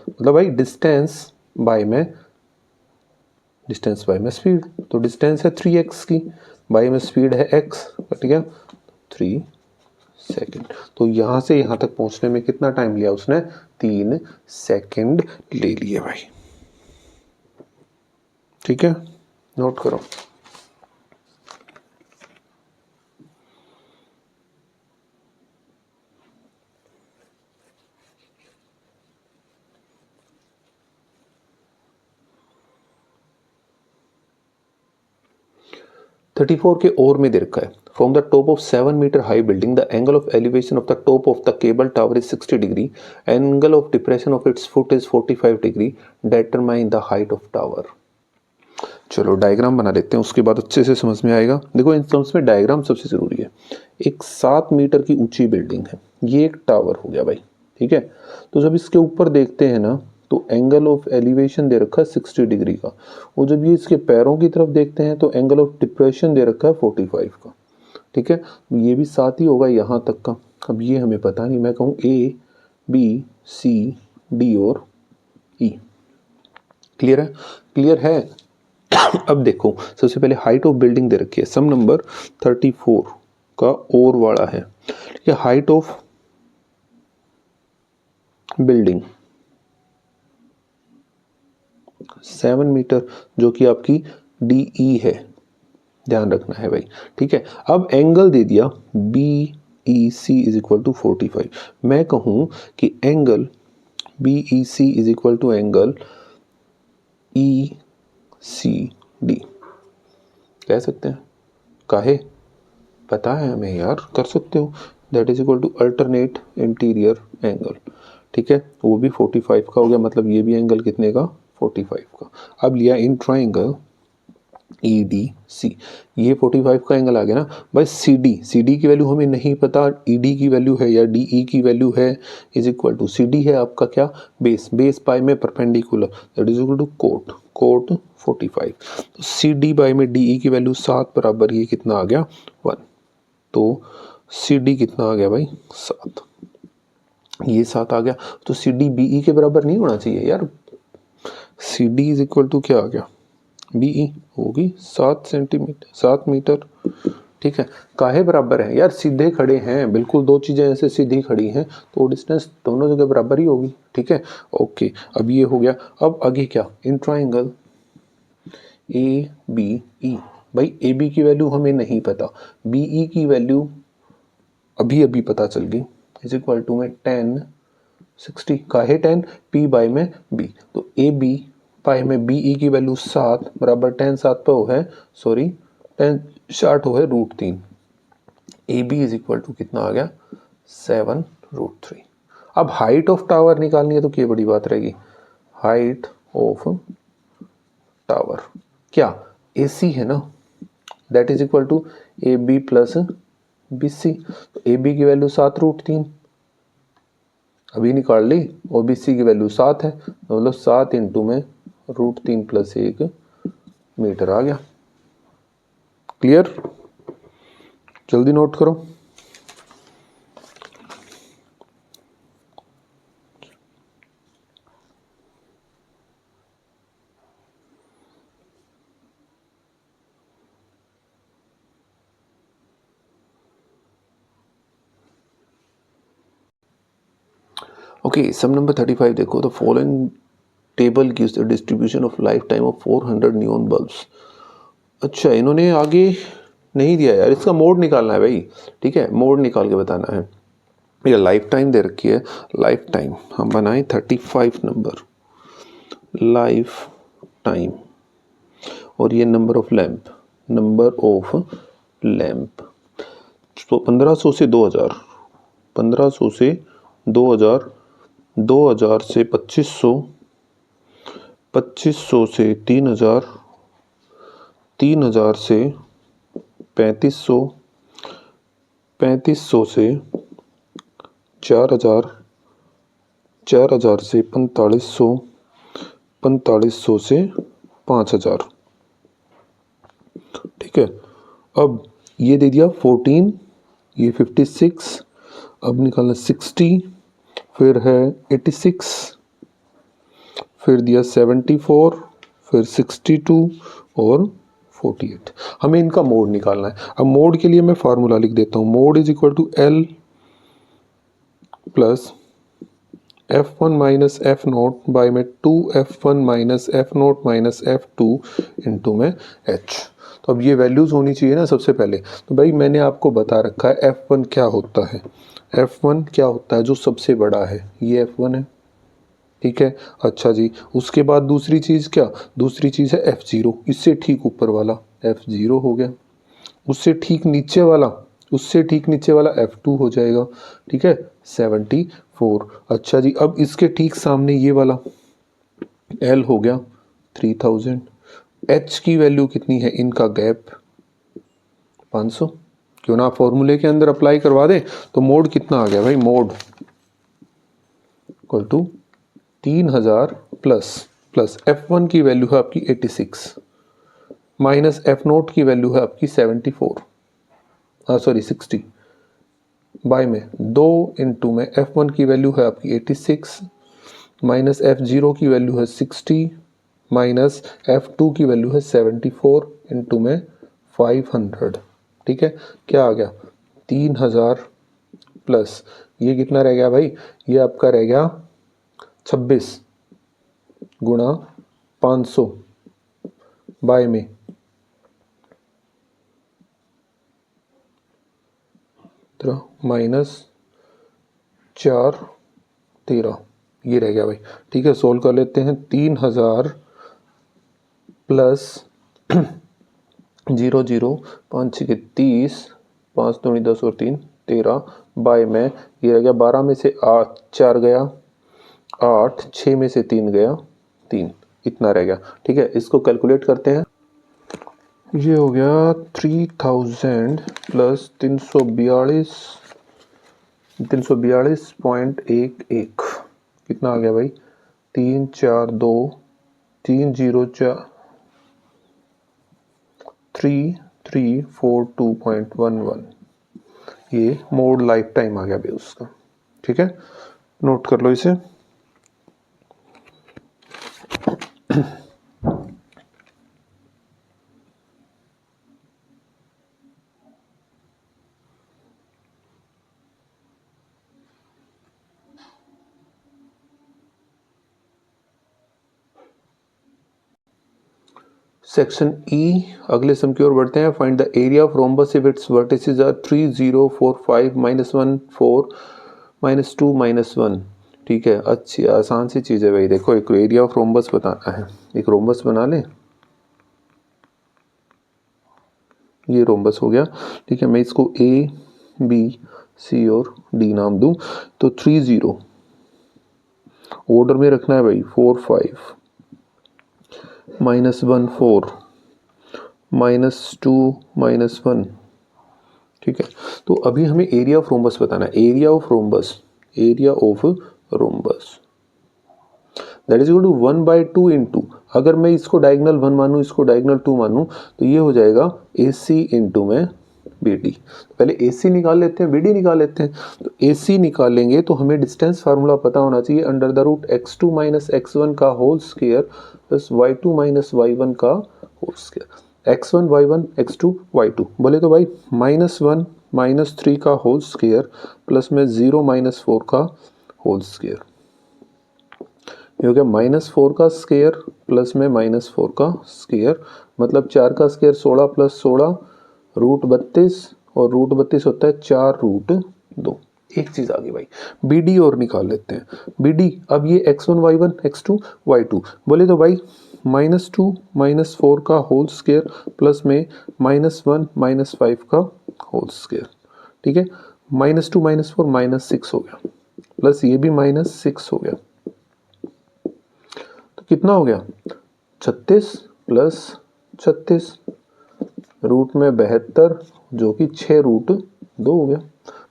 मतलब भाई डिस्टेंस बाय में स्पीड, तो डिस्टेंस है 3x की, बाय में स्पीड है x, कट गया 3 सेकेंड। तो यहां से यहां तक पहुंचने में कितना टाइम लिया उसने, 3 सेकेंड ले लिए भाई। ठीक है, नोट करो। थर्टी फोर के और में दे रखा है, from the top of 7 metre high building the angle of elevation of the top of the cable tower is 60 degree, angle of depression of its foot is 45 degree, determine the height of tower. चलो diagram बना लेते हैं, उसके बाद अच्छे से समझ में आएगा। देखो इन टर्म्स में डायग्राम सबसे जरूरी है। एक 7 मीटर की ऊंची बिल्डिंग है, ये एक टावर हो गया भाई। ठीक है, तो जब इसके ऊपर देखते हैं ना तो एंगल ऑफ एलिवेशन दे रखा है 60 डिग्री का, और जब ये इसके पैरों की तरफ देखते हैं तो एंगल ऑफ डिप्रेशन दे रखा है 45 का। ठीक है, ये भी 7 ही होगा यहाँ तक का। अब ये हमें पता नहीं, मैं कहूँ A B C D और E। क्लियर है, क्लियर है। अब देखो सबसे पहले हाइट ऑफ बिल्डिंग दे रखी है, सम नंबर 34 का और वाला है। ठीक है, हाइट ऑफ बिल्डिंग 7 मीटर, जो कि आपकी DE है, ध्यान रखना है भाई। ठीक है, अब एंगल दे दिया BEC इज इक्वल टू 45। मैं कहूं कि angle BEC is equal to angle ECD, कह सकते हैं। काहे, पता है हमें यार, कर सकते हो। That is equal to alternate interior angle. ठीक है, वो भी 45 का हो गया, मतलब ये भी एंगल कितने का 45 का। अब लिया इन ट्राइंगल EDC, ये 45 का एंगल आ गया ना भाई। CD की वैल्यू हमें नहीं पता, ED की वैल्यू है या DE की वैल्यू है, इज इक्वल टू CD है आपका क्या, बेस पाई में perpendicular, that is equal to cot 45। तो CD बाई में DE की वैल्यू 7 बराबर, ये कितना आ गया 1, तो CD कितना आ गया भाई 7, ये 7 आ गया। तो CD BE के बराबर नहीं होना चाहिए यार, CD इज इक्वल टू क्या आ गया BE होगी 7 सेंटीमीटर 7 मीटर। ठीक है, काहे बराबर है यार, सीधे खड़े हैं बिल्कुल, दो चीजें ऐसे सीधी खड़ी हैं तो डिस्टेंस दोनों जगह बराबर ही होगी। ठीक है, ओके, अब ये हो गया। अब आगे क्या, इन ट्राइंगल ABE, भाई AB की वैल्यू हमें नहीं पता, BE की वैल्यू अभी अभी पता चल गई, इज इक्वल टू में 10 60, काहे 10 P बाई में B, तो AB पाई में BE की वैल्यू 7 बराबर 10 7 पे हो है, सॉरी 10 शार्ट हो है √3। AB इज इक्वल टू कितना आ गया 7√3। अब हाइट ऑफ टावर निकालनी है तो क्या बड़ी बात रहेगी, हाइट ऑफ टावर क्या AC है ना, that is equal to AB plus BC। तो AB की वैल्यू 7√3 अभी निकाल ली, और BC की वैल्यू 7 है, मतलब 7 इंटू में √3 प्लस 1 मीटर आ गया। क्लियर, जल्दी नोट करो। ओके, सम नंबर 35 देखो, the following table gives the distribution of life time of 400 neon bulbs. अच्छा, इन्होंने आगे नहीं दिया यार, इसका मोड निकालना है भाई। ठीक है, मोड निकाल के बताना है। ये लाइफ टाइम दे रखी है, लाइफ टाइम हम बनाएं 35 नंबर लाइफ टाइम, और ये number of lamp, number of lamp. तो 1500 से 2000, 1500 से 2000, 2000 से 2500, 2500 से 3000, 3000 से 3500, 3500 से 4000, 4000 से 4500, 4500 से 5000। ठीक है, अब ये दे दिया 14, ये 56, अब निकालना 60, फिर है 86, फिर दिया 74, फिर 62 और 48। हमें इनका मोड निकालना है। अब मोड के लिए मैं फार्मूला लिख देता हूँ, mode is equal to L plus F1 minus F nought by में 2F1 minus F nought minus F2 into में H। तो अब ये वैल्यूज़ होनी चाहिए ना सबसे पहले। तो भाई मैंने आपको बता रखा है F1 क्या होता है, F1 क्या होता है जो सबसे बड़ा है, ये F1 है। ठीक है, अच्छा जी, उसके बाद दूसरी चीज़ क्या, दूसरी चीज़ है F0, इससे ठीक ऊपर वाला F0 हो गया, उससे ठीक नीचे वाला, उससे ठीक नीचे वाला F2 हो जाएगा। ठीक है, 74। अच्छा जी, अब इसके ठीक सामने ये वाला L हो गया 3000। H की वैल्यू कितनी है, इनका गैप 500। क्यों ना फॉर्मूले के अंदर अप्लाई करवा दें। तो मोड कितना आ गया भाई, mode equal to 3000 plus F1 की वैल्यू है आपकी 86 माइनस F0 की वैल्यू है आपकी 74, सॉरी 60, बाय में 2 इंटू में F1 की वैल्यू है आपकी 86 माइनस F0 की वैल्यू है 60 माइनस F2 की वैल्यू है 74 इंटू में 500। ठीक है, क्या आ गया 3000 प्लस ये कितना रह गया भाई, ये आपका रह गया 26 गुणा 500 बाय में माइनस 4 13, ये रह गया भाई। ठीक है, सोल्व कर लेते हैं। 3000 प्लस 0 0 5 6 30, 5 दूनी 10 और 3 13 बाय में ये रह गया 12 में से 8 4 गया 8, 6 में से 3 गया 3, इतना रह गया। ठीक है, इसको कैलकुलेट करते हैं। ये हो गया 3000 प्लस 342.11, कितना आ गया भाई 3 4 2 3 0 4 3342.11, ये मोड लाइफ टाइम आ गया भाई उसका। ठीक है, नोट कर लो इसे। सेक्शन ई, अगले सम की ओर बढ़ते हैं। Find the area of rhombus if its vertices are 3 0 4 5 -1 4 -2 -1। ठीक है, अच्छी आसान सी चीज़ है भाई। देखो, एक एरिया ऑफ रोम्बस बताना है, एक रोम्बस बना लें। ये रोम्बस हो गया। ठीक है, मैं इसको ए बी सी और डी नाम दूं। तो 3 0 ऑर्डर में रखना है भाई, 4 5 -1 4 -2 -1। ठीक है, तो अभी हमें एरिया ऑफ रोम्बस बताना है। Area of rhombus, area of rhombus that is equal to 1/2 into, अगर मैं इसको डायगोनल 1 मानूं, इसको डायगोनल 2 मानूं, तो ये हो जाएगा AC इंटू में BD। पहले AC निकाल लेते हैं, BD निकाल लेते हैं। तो AC निकालेंगे तो हमें डिस्टेंस फार्मूला पता होना चाहिए, under the root x2 minus x1 का whole square plus y2 minus y1 का whole square. x1 y1 x2 y2 बोले तो भाई -1 -3 का होल स्क्वायर प्लस में 0 -4 का होल स्क्वायर। ये हो गया -4 का स्क्वायर प्लस में -4 का स्क्वायर, मतलब 4 का स्क्वायर 16 प्लस 16 √32, और √32 होता है 4√2। एक चीज आ गई भाई, बी डी और निकाल लेते हैं। बी डी, अब ये x1 y1 x2 y2 बोले तो भाई -2 -4 का होल स्क्वायर प्लस में -1 -5 का होल स्क्वायर, ठीक है। -2 -4 -6 हो गया, प्लस ये भी -6 हो गया, तो कितना हो गया 36 प्लस 36 रूट में 72 जो कि 6√2 हो गया।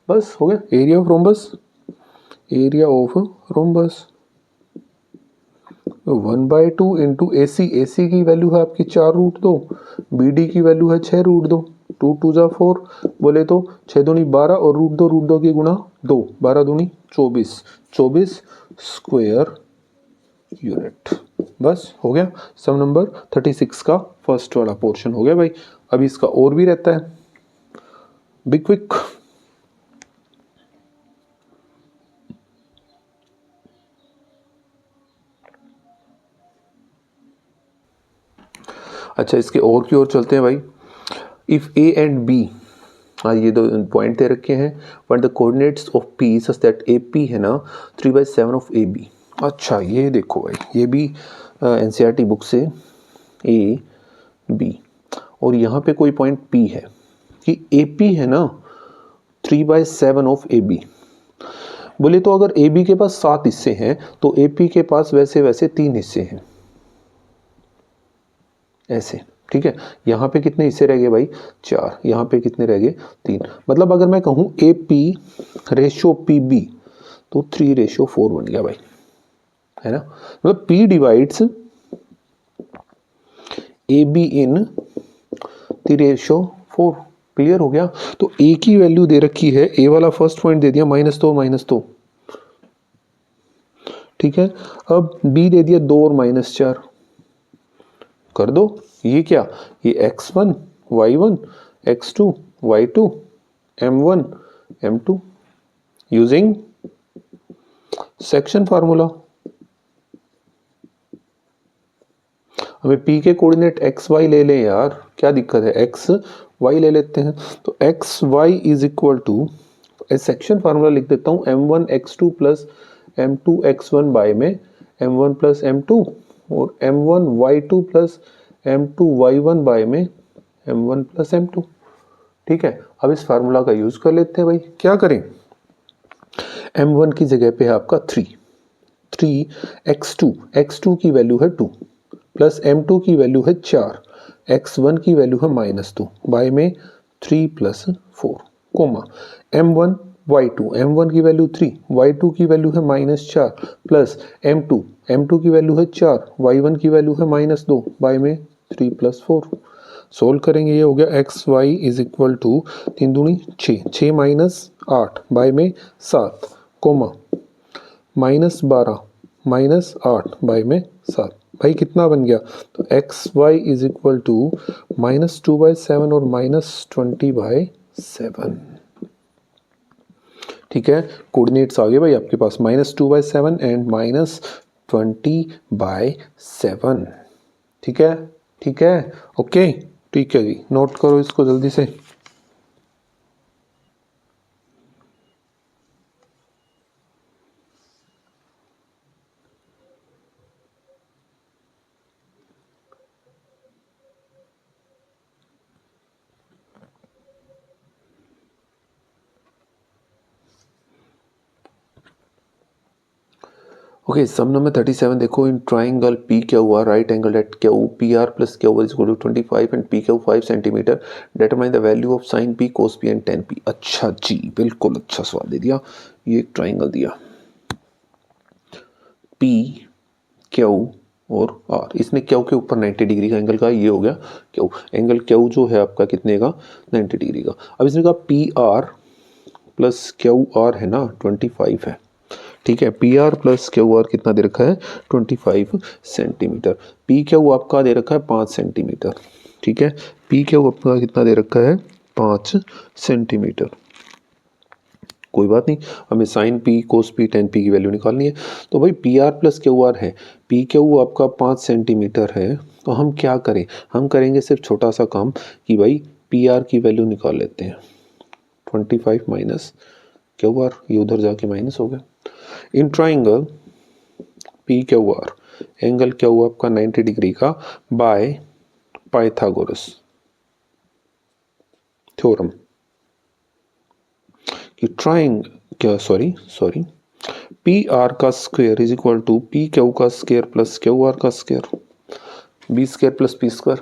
बस हो गया area of rhombus. Area of rhombus 1/2 into A C की वैल्यू है आपकी 4√2, बी डी की वैल्यू है 6√2, 2 2 जा 4, बोले तो 6 दूनी 12 और √2 की गुणा 2, 12 दूनी 24, 24 स्क्वायर यूनिट। बस हो गया, सम नंबर 36 का फर्स्ट वाला पोर्शन हो गया भाई। अभी इसका और भी रहता है, बिग क्विक। अच्छा, इसके और की ओर चलते हैं भाई। इफ ए एंड बी, हाँ ये दो पॉइंट दे रखे हैं, but the coordinates of P such that A P है ना 3/7 ऑफ ए बी। अच्छा ये देखो भाई, ये भी एनसीईआरटी बुक से ए बी, और यहाँ पे कोई पॉइंट पी है कि ए पी है ना 3/7 ऑफ ए बी। बोले तो अगर ए बी के पास 7 हिस्से हैं तो ए पी के पास वैसे वैसे 3 हिस्से हैं, ऐसे, ठीक है। यहाँ पे कितने हिस्से रह गए भाई 4, यहाँ पे कितने रह गए 3। मतलब अगर मैं कहूँ A P ratio P B तो 3/4 बन गया भाई, है ना। मतलब P divides A B in 3/4, clear हो गया। तो A की वैल्यू दे रखी है, A वाला फर्स्ट पॉइंट दे दिया -2, ठीक है। अब B दे दिया 2 और -4, कर दो। ये क्या, ये x1 y1 x2 y2 m1 m2 using section formula. हमें P के कोऑर्डिनेट एक्स वाई ले लें यार, क्या दिक्कत है, एक्स वाई ले लेते हैं। तो x y is equal to, section formula लिख देता हूँ, m1 x2 plus m2 x1 bye में m1 प्लस m2, और m1 y2 plus m2 y1 bye में m1 प्लस m2, ठीक है। अब इस फार्मूला का यूज कर लेते हैं भाई। क्या करें, m1 की जगह पे है आपका 3 x2 की वैल्यू है 2 प्लस m2 की वैल्यू है 4, x1 की वैल्यू है -2 बाय में 3 प्लस 4, कोमा m1 m1 की वैल्यू 3, y2 की वैल्यू है -4 प्लस m2 की वैल्यू है 4, y1 की वैल्यू है -2 बाय में 3 प्लस 4। सोल्व करेंगे, ये हो गया x y is equal to 3 दूनी 6 -8 बाय में 7, कोमा -12 -8 बाय में 7। भाई कितना बन गया, तो x y is equal to -2/7 और -20/7, ठीक है। कोऑर्डिनेट्स आ गए भाई आपके पास, -2/7 एंड -20/7, ठीक है, ठीक है, ओके, ठीक है जी, नोट करो इसको जल्दी से। ओके, सम नंबर 37 देखो, इन ट्राइंगल पी क्या हुआ, right angle at Q P R plus Q R is equal to 25 and P Q 5 centimetre, determine the value of sine P cos P and tan P. अच्छा जी, बिल्कुल अच्छा सवाल दे दिया। ये एक ट्राइंगल दिया पी क्यू और आर, इसने क्यू के ऊपर 90 डिग्री का एंगल का, ये हो गया क्यू, एंगल क्यू जो है आपका कितने का 90 डिग्री का। अब इसने कहा P R plus Q are है ना 25 है, ठीक है। P R plus Q are कितना दे रखा है 25 सेंटीमीटर, पी क्यू आपका दे रखा है 5 सेंटीमीटर, ठीक है। पी क्यू आपका कितना दे रखा है 5 सेंटीमीटर, कोई बात नहीं, हमें sign P cos P ten P की वैल्यू निकालनी है। तो भाई P R plus Q are है, पी क्यू आपका 5 सेंटीमीटर है, तो हम क्या करें, हम करेंगे सिर्फ छोटा सा काम कि भाई पी आर की वैल्यू निकाल लेते हैं। 25 माइनस क्यू आर, ये उधर जाके माइनस हो गया। In triangle P Q R, angle क्या हुआ आपका 90 डिग्री का बाय पाइथागोरस थ्योरम कि पी आर का square is equal to P Q का स्क्वायर प्लस क्यू आर का square, B square plus P square.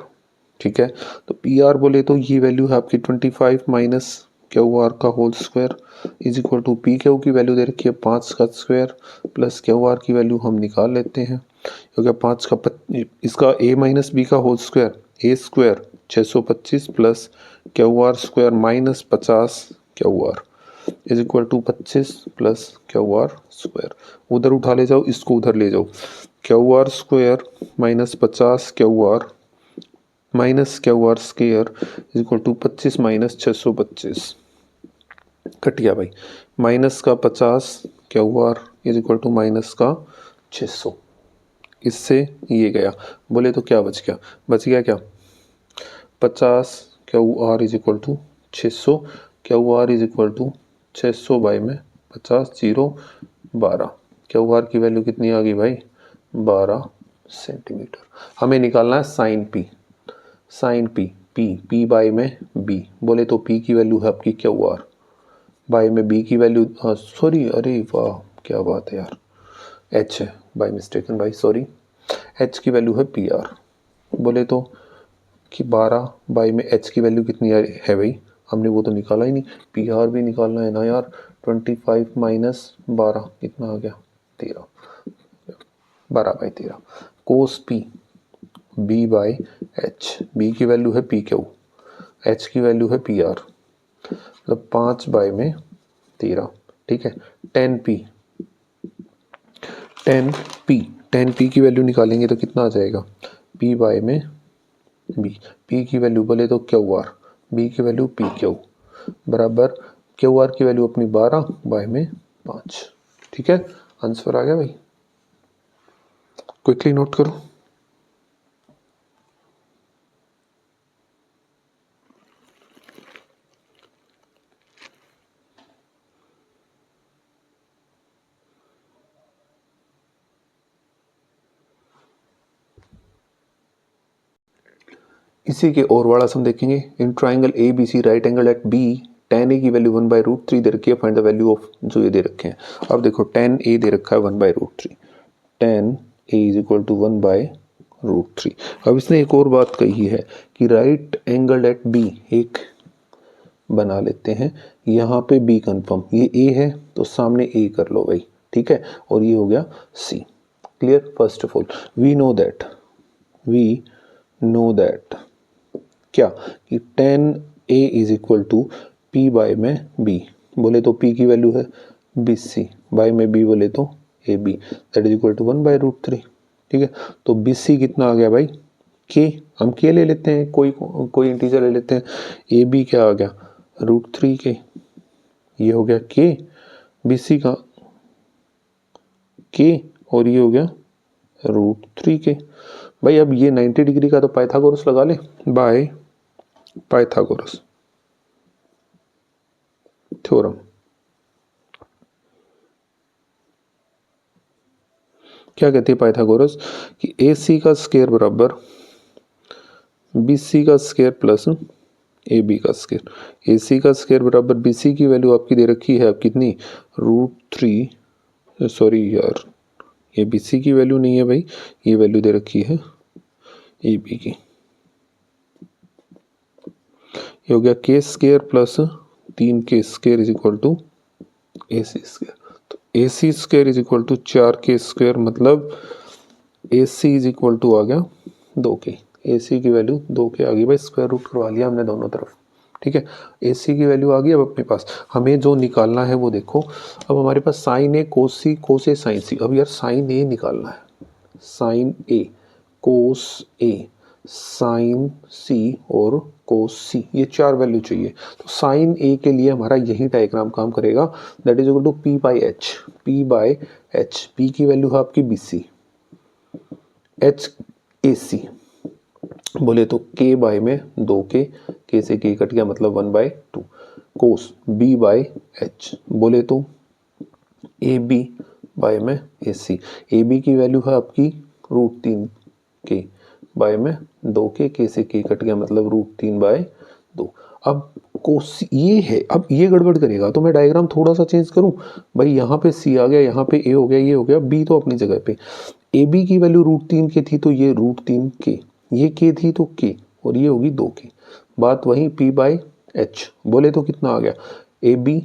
ठीक है, तो पी आर बोले तो ये वैल्यू है आपकी 25 माइनस क्यू आर का whole square is equal to P Q की वैल्यू दे रखी है 5 का स्क्वायर प्लस क्यू आर की वैल्यू हम निकाल लेते हैं, क्योंकि 5 का इसका ए माइनस बी का whole square, A square 625 plus Q R square minus 50 Q R is equal to 25 plus Q R square. उधर उठा ले जाओ, इसको उधर ले जाओ, Q R square minus 50 Q R minus Q R square is equal to 25 minus 625 cut गया भाई, माइनस का 50 Q R is equal to minus का 600, इससे ये गया, बोले तो क्या बच गया, बच गया क्या 50 Q R is equal to 600, Q R is equal to 600 by में 50 0 12, क्यू आर की वैल्यू कितनी आ गई भाई 12 सेंटीमीटर। हमें निकालना है sine P, sine P, P by में बी, बोले तो पी की वैल्यू है आपकी क्यू आर बाई में बी की वैल्यू सॉरी, अरे वाह क्या बात है यार, एच है बाई मिस्टेकन भाई, सॉरी, एच की वैल्यू है पी आर, बोले तो कि 12 बाई में एच की वैल्यू कितनी है भाई, हमने वो तो निकाला ही नहीं, पी आर भी निकालना है ना यार। 25 माइनस 12 कितना आ गया 13, 12 by 13 cos P B by H, B की वैल्यू है पी क्यू, एच की वैल्यू है पी आर, मतलब 5 बाई में 13। ठीक है, 10 पी, 10 पी की वैल्यू निकालेंगे तो कितना आ जाएगा, पी बाई में बी, पी की वैल्यू बोले तो क्यू आर, बी की वैल्यू पी क्यू बराबर क्यू आर की वैल्यू अपनी 12 बाई में 5। ठीक है, आंसर आ गया भाई, क्विकली नोट करो। इसी के और वाला सम देखेंगे। In triangle A B C right angle at B tan A की वैल्यू 1/√3 दे रखी है, फाइंड द वैल्यू ऑफ, जो ये दे रखे हैं। अब देखो tan ए दे रखा है 1/√3, tan A is equal to 1/√3। अब इसने एक और बात कही है कि राइट एंगल एट बी, एक बना लेते हैं यहाँ पे बी कंफर्म, ये ए है तो सामने ए कर लो भाई। ठीक है, और ये हो गया C. Clear, first of all we know that क्या कि tan A is equal to P by में बी, बोले तो पी की वैल्यू है बी सी बाई में बी बोले तो A B, that is equal to 1/√3। ठीक है, तो बी सी कितना आ गया भाई के, हम के ले लेते हैं, कोई इंटीजर ले लेते हैं, ए बी क्या आ गया √3 के, ये हो गया के बी सी का के, और ये हो गया √3 के। भाई अब ये 90 डिग्री का तो पाइथागोरस लगा ले, बाय पाइथागोरस थ्योरम। क्या कहते हैं पाइथागोरस कि ए सी का स्क्वायर बराबर बी सी का स्क्वायर प्लस ए बी का स्क्वायर, ए सी का स्क्वायर बराबर बी सी की वैल्यू आपकी दे रखी है, आप कितनी √3, सॉरी यार ये बी सी की वैल्यू नहीं है भाई, ये वैल्यू दे रखी है ए बी की, ये हो गया के स्क्वायर प्लस 3 के square is equal to A C square, तो A C square is equal to 4 के स्क्वायर, मतलब A C is equal to आ गया 2 के, ए सी की वैल्यू 2 के आ गई भाई, स्क्वायर रूट करवा लिया हमने दोनों तरफ। ठीक है, ए सी की वैल्यू आ गई। अब अपने पास हमें जो निकालना है वो देखो, अब हमारे पास साइन ए कोस सी, कोस ए साइन सी। अब यार साइन ए निकालना है, साइन ए कोस ए, साइन सी और कोस सी, ये 4 वैल्यू चाहिए। तो साइन ए के लिए हमारा यही डायग्राम काम करेगा, that is equal to P by H. P by H, P की वैल्यू है आपकी बी सी, एच ए सी, बोले तो के बाय में 2 के से के कट गया मतलब 1/2, कोस बी बाई एच, बोले तो ए बी बाय में ए सी। ए बी की वैल्यू है आपकी √3 के बाय में 2 के से के कट गया मतलब √3/2। अब कोस ये है, अब ये गड़बड़ करेगा तो मैं डायग्राम थोड़ा सा चेंज करूं, भाई यहाँ पे सी आ गया, यहाँ पे ए हो गया, ये हो गया, बी तो अपनी जगह पे। ए बी की वैल्यू √3 के थी तो ये √3 के, ये के थी तो के, और ये होगी 2 के। बात वही पी बाई एच, बोले तो कितना आ गया ए बी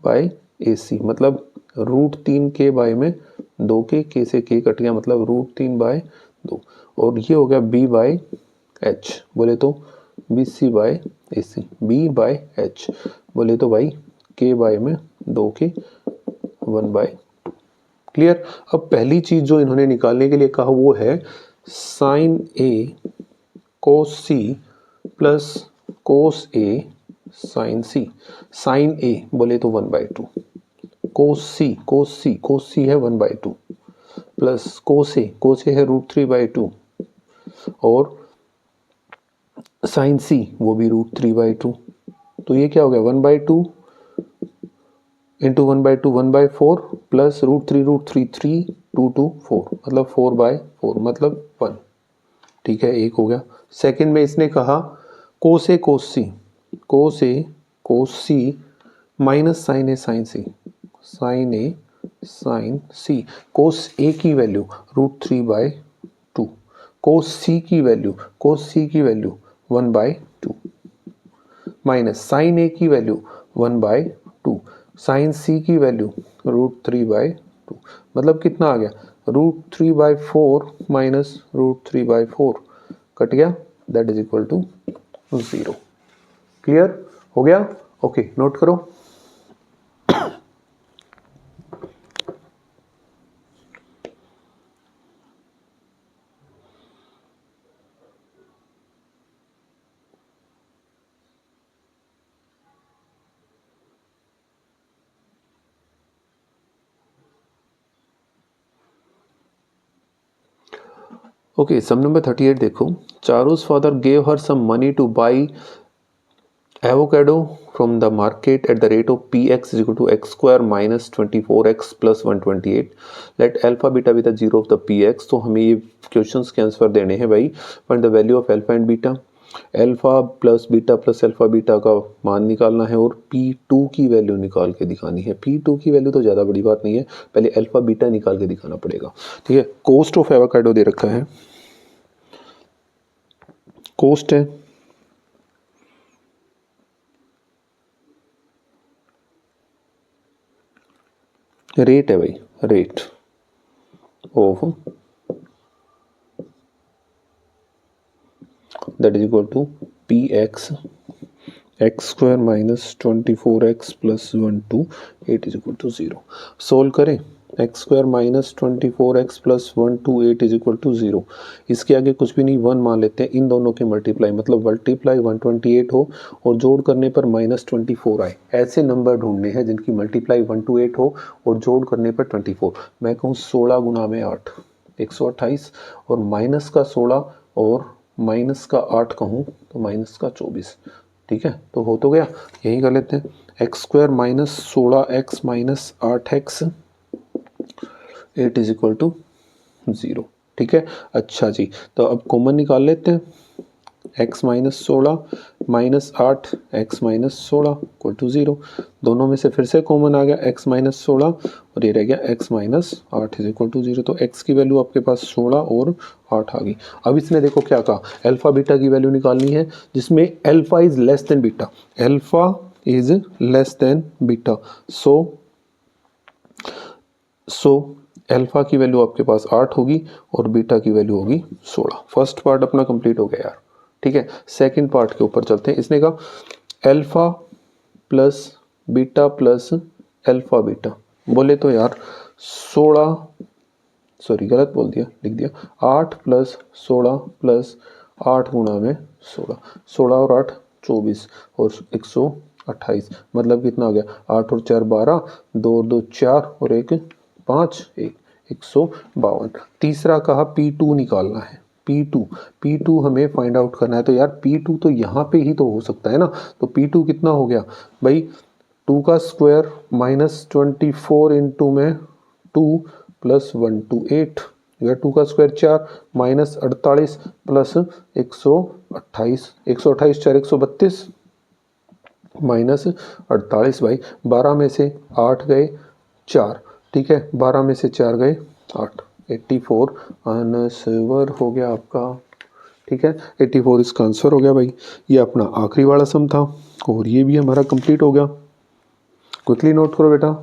बाई ए सी, मतलब √3 के बाय में 2 के से के कट गया मतलब √3/2, और ये हो गया बी बाई एच, बोले तो B C by A C, B by H, बोले तो भाई के बाय में 2 के 1/2। क्लियर। अब पहली चीज जो इन्होंने निकालने के लिए कहा वो है साइन ए कोस सी प्लस कोस ए साइन सी। साइन ए बोले तो 1/2, कोस सी है 1/2, प्लस कोस ए है √3/2, और साइन सी वो भी √3/2। तो ये क्या हो गया 1/2 इंटू 1/2 1/4 प्लस √3 3 2 2 4 मतलब 4/4 मतलब 1। ठीक है, एक हो गया। सेकंड में इसने कहा कोस ए कोस सी माइनस साइन ए साइन सी। कोस ए की वैल्यू √3/2, कोस सी की वैल्यू 1/2 माइनस साइन ए की वैल्यू 1/2, साइन सी की वैल्यू √3/2, मतलब कितना आ गया √3/4 माइनस √3/4 कट गया, that is equal to 0। Clear हो गया? ओके, नोट करो। ओके, सम नंबर 38 देखो। चारू's father gave her some money to buy avocado from the market at the rate of px is equal to x square minus 24x plus 128. Let alpha beta be the zero of the px। तो हमें ये questions के answer देने हैं भाई। Find the value of alpha and beta, alpha plus alpha beta का मान निकालना है और P2 की वैल्यू निकाल के दिखानी है। P2 की वैल्यू तो ज़्यादा बड़ी बात नहीं है, पहले अल्फा बीटा निकाल के दिखाना पड़ेगा। ठीक है, कॉस्ट ऑफ एवोकाडो दे रखा है, कॉस्ट है रेट है भाई, rate of that is equal to px x square minus 24x plus 128 is equal to 0। Solve करें, x square minus 24x plus 128 is equal to 0। इसके आगे कुछ भी नहीं, 1 मान लेते हैं। इन दोनों के मल्टीप्लाई मतलब मल्टीप्लाई 128 हो और जोड़ करने पर -24 आए, ऐसे नंबर ढूंढने हैं जिनकी मल्टीप्लाई 128 हो और जोड़ करने पर 24। मैं कहूँ 16 गुना में 8 128, और माइनस का 16 और माइनस का 8 कहूँ तो माइनस का 24। ठीक है, तो हो तो गया, यही कर लेते हैं। X square minus 16x minus 8x 8 is equal to 0। ठीक है, अच्छा जी, तो अब कॉमन निकाल लेते हैं। x minus 16 minus 8 x minus 16 equal to 0। दोनों में से फिर से कॉमन आ गया x माइनस 16 और ये रह गया x minus 8 is equal to 0। तो x की वैल्यू आपके पास 16 और 8 आ गई। अब इसने देखो क्या कहा, अल्फा बीटा की वैल्यू निकालनी है जिसमें alpha is less than beta, alpha is less than beta. So alpha की वैल्यू आपके पास 8 होगी और बीटा की वैल्यू होगी 16। फर्स्ट पार्ट अपना कंप्लीट हो गया यार। ठीक है, सेकंड पार्ट के ऊपर चलते हैं। इसने कहा alpha plus beta plus alpha beta, बोले तो यार 16 सॉरी गलत बोल दिया, लिख दिया 8 + 16 + 8 गुणा में 16, 16 और 8 24 और 128, मतलब कितना हो गया 8 और 4 12, 2 और 2 4 और 1 5, 152। तीसरा कहा P2 निकालना है, P2 हमें फाइंड आउट करना है। तो यार P2 तो यहाँ पे ही तो हो सकता है ना, तो P2 कितना हो गया भाई 2 का स्क्वायर -24 इंटू में 2 + 1 2 8, या 2 का स्क्वायर 4 -48 प्लस 128, 128 4 132 -48 भाई 12 में से 8 गए 4, ठीक है 12 में से 4 गए 8, 84 आंसर हो गया आपका, ठीक है 84 इसका आंसर हो गया भाई। ये अपना आखिरी वाला सम था और ये भी हमारा कंप्लीट हो गया। क्विकली नोट करो बेटा।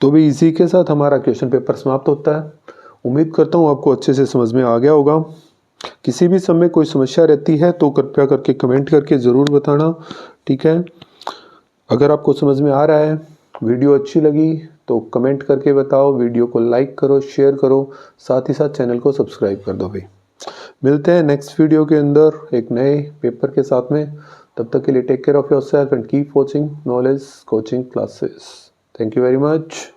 तो भी इसी के साथ हमारा क्वेश्चन पेपर समाप्त होता है। उम्मीद करता हूँ आपको अच्छे से समझ में आ गया होगा। किसी भी समय कोई समस्या रहती है तो कृपया करके कमेंट करके ज़रूर बताना, ठीक है। अगर आपको समझ में आ रहा है, वीडियो अच्छी लगी तो कमेंट करके बताओ, वीडियो को लाइक करो, शेयर करो, साथ ही साथ चैनल को सब्सक्राइब कर दो भाई। मिलते हैं नेक्स्ट वीडियो के अंदर एक नए पेपर के साथ में। तब तक के लिए take care of yourself and keep watching knowledge coaching classes. Thank you very much.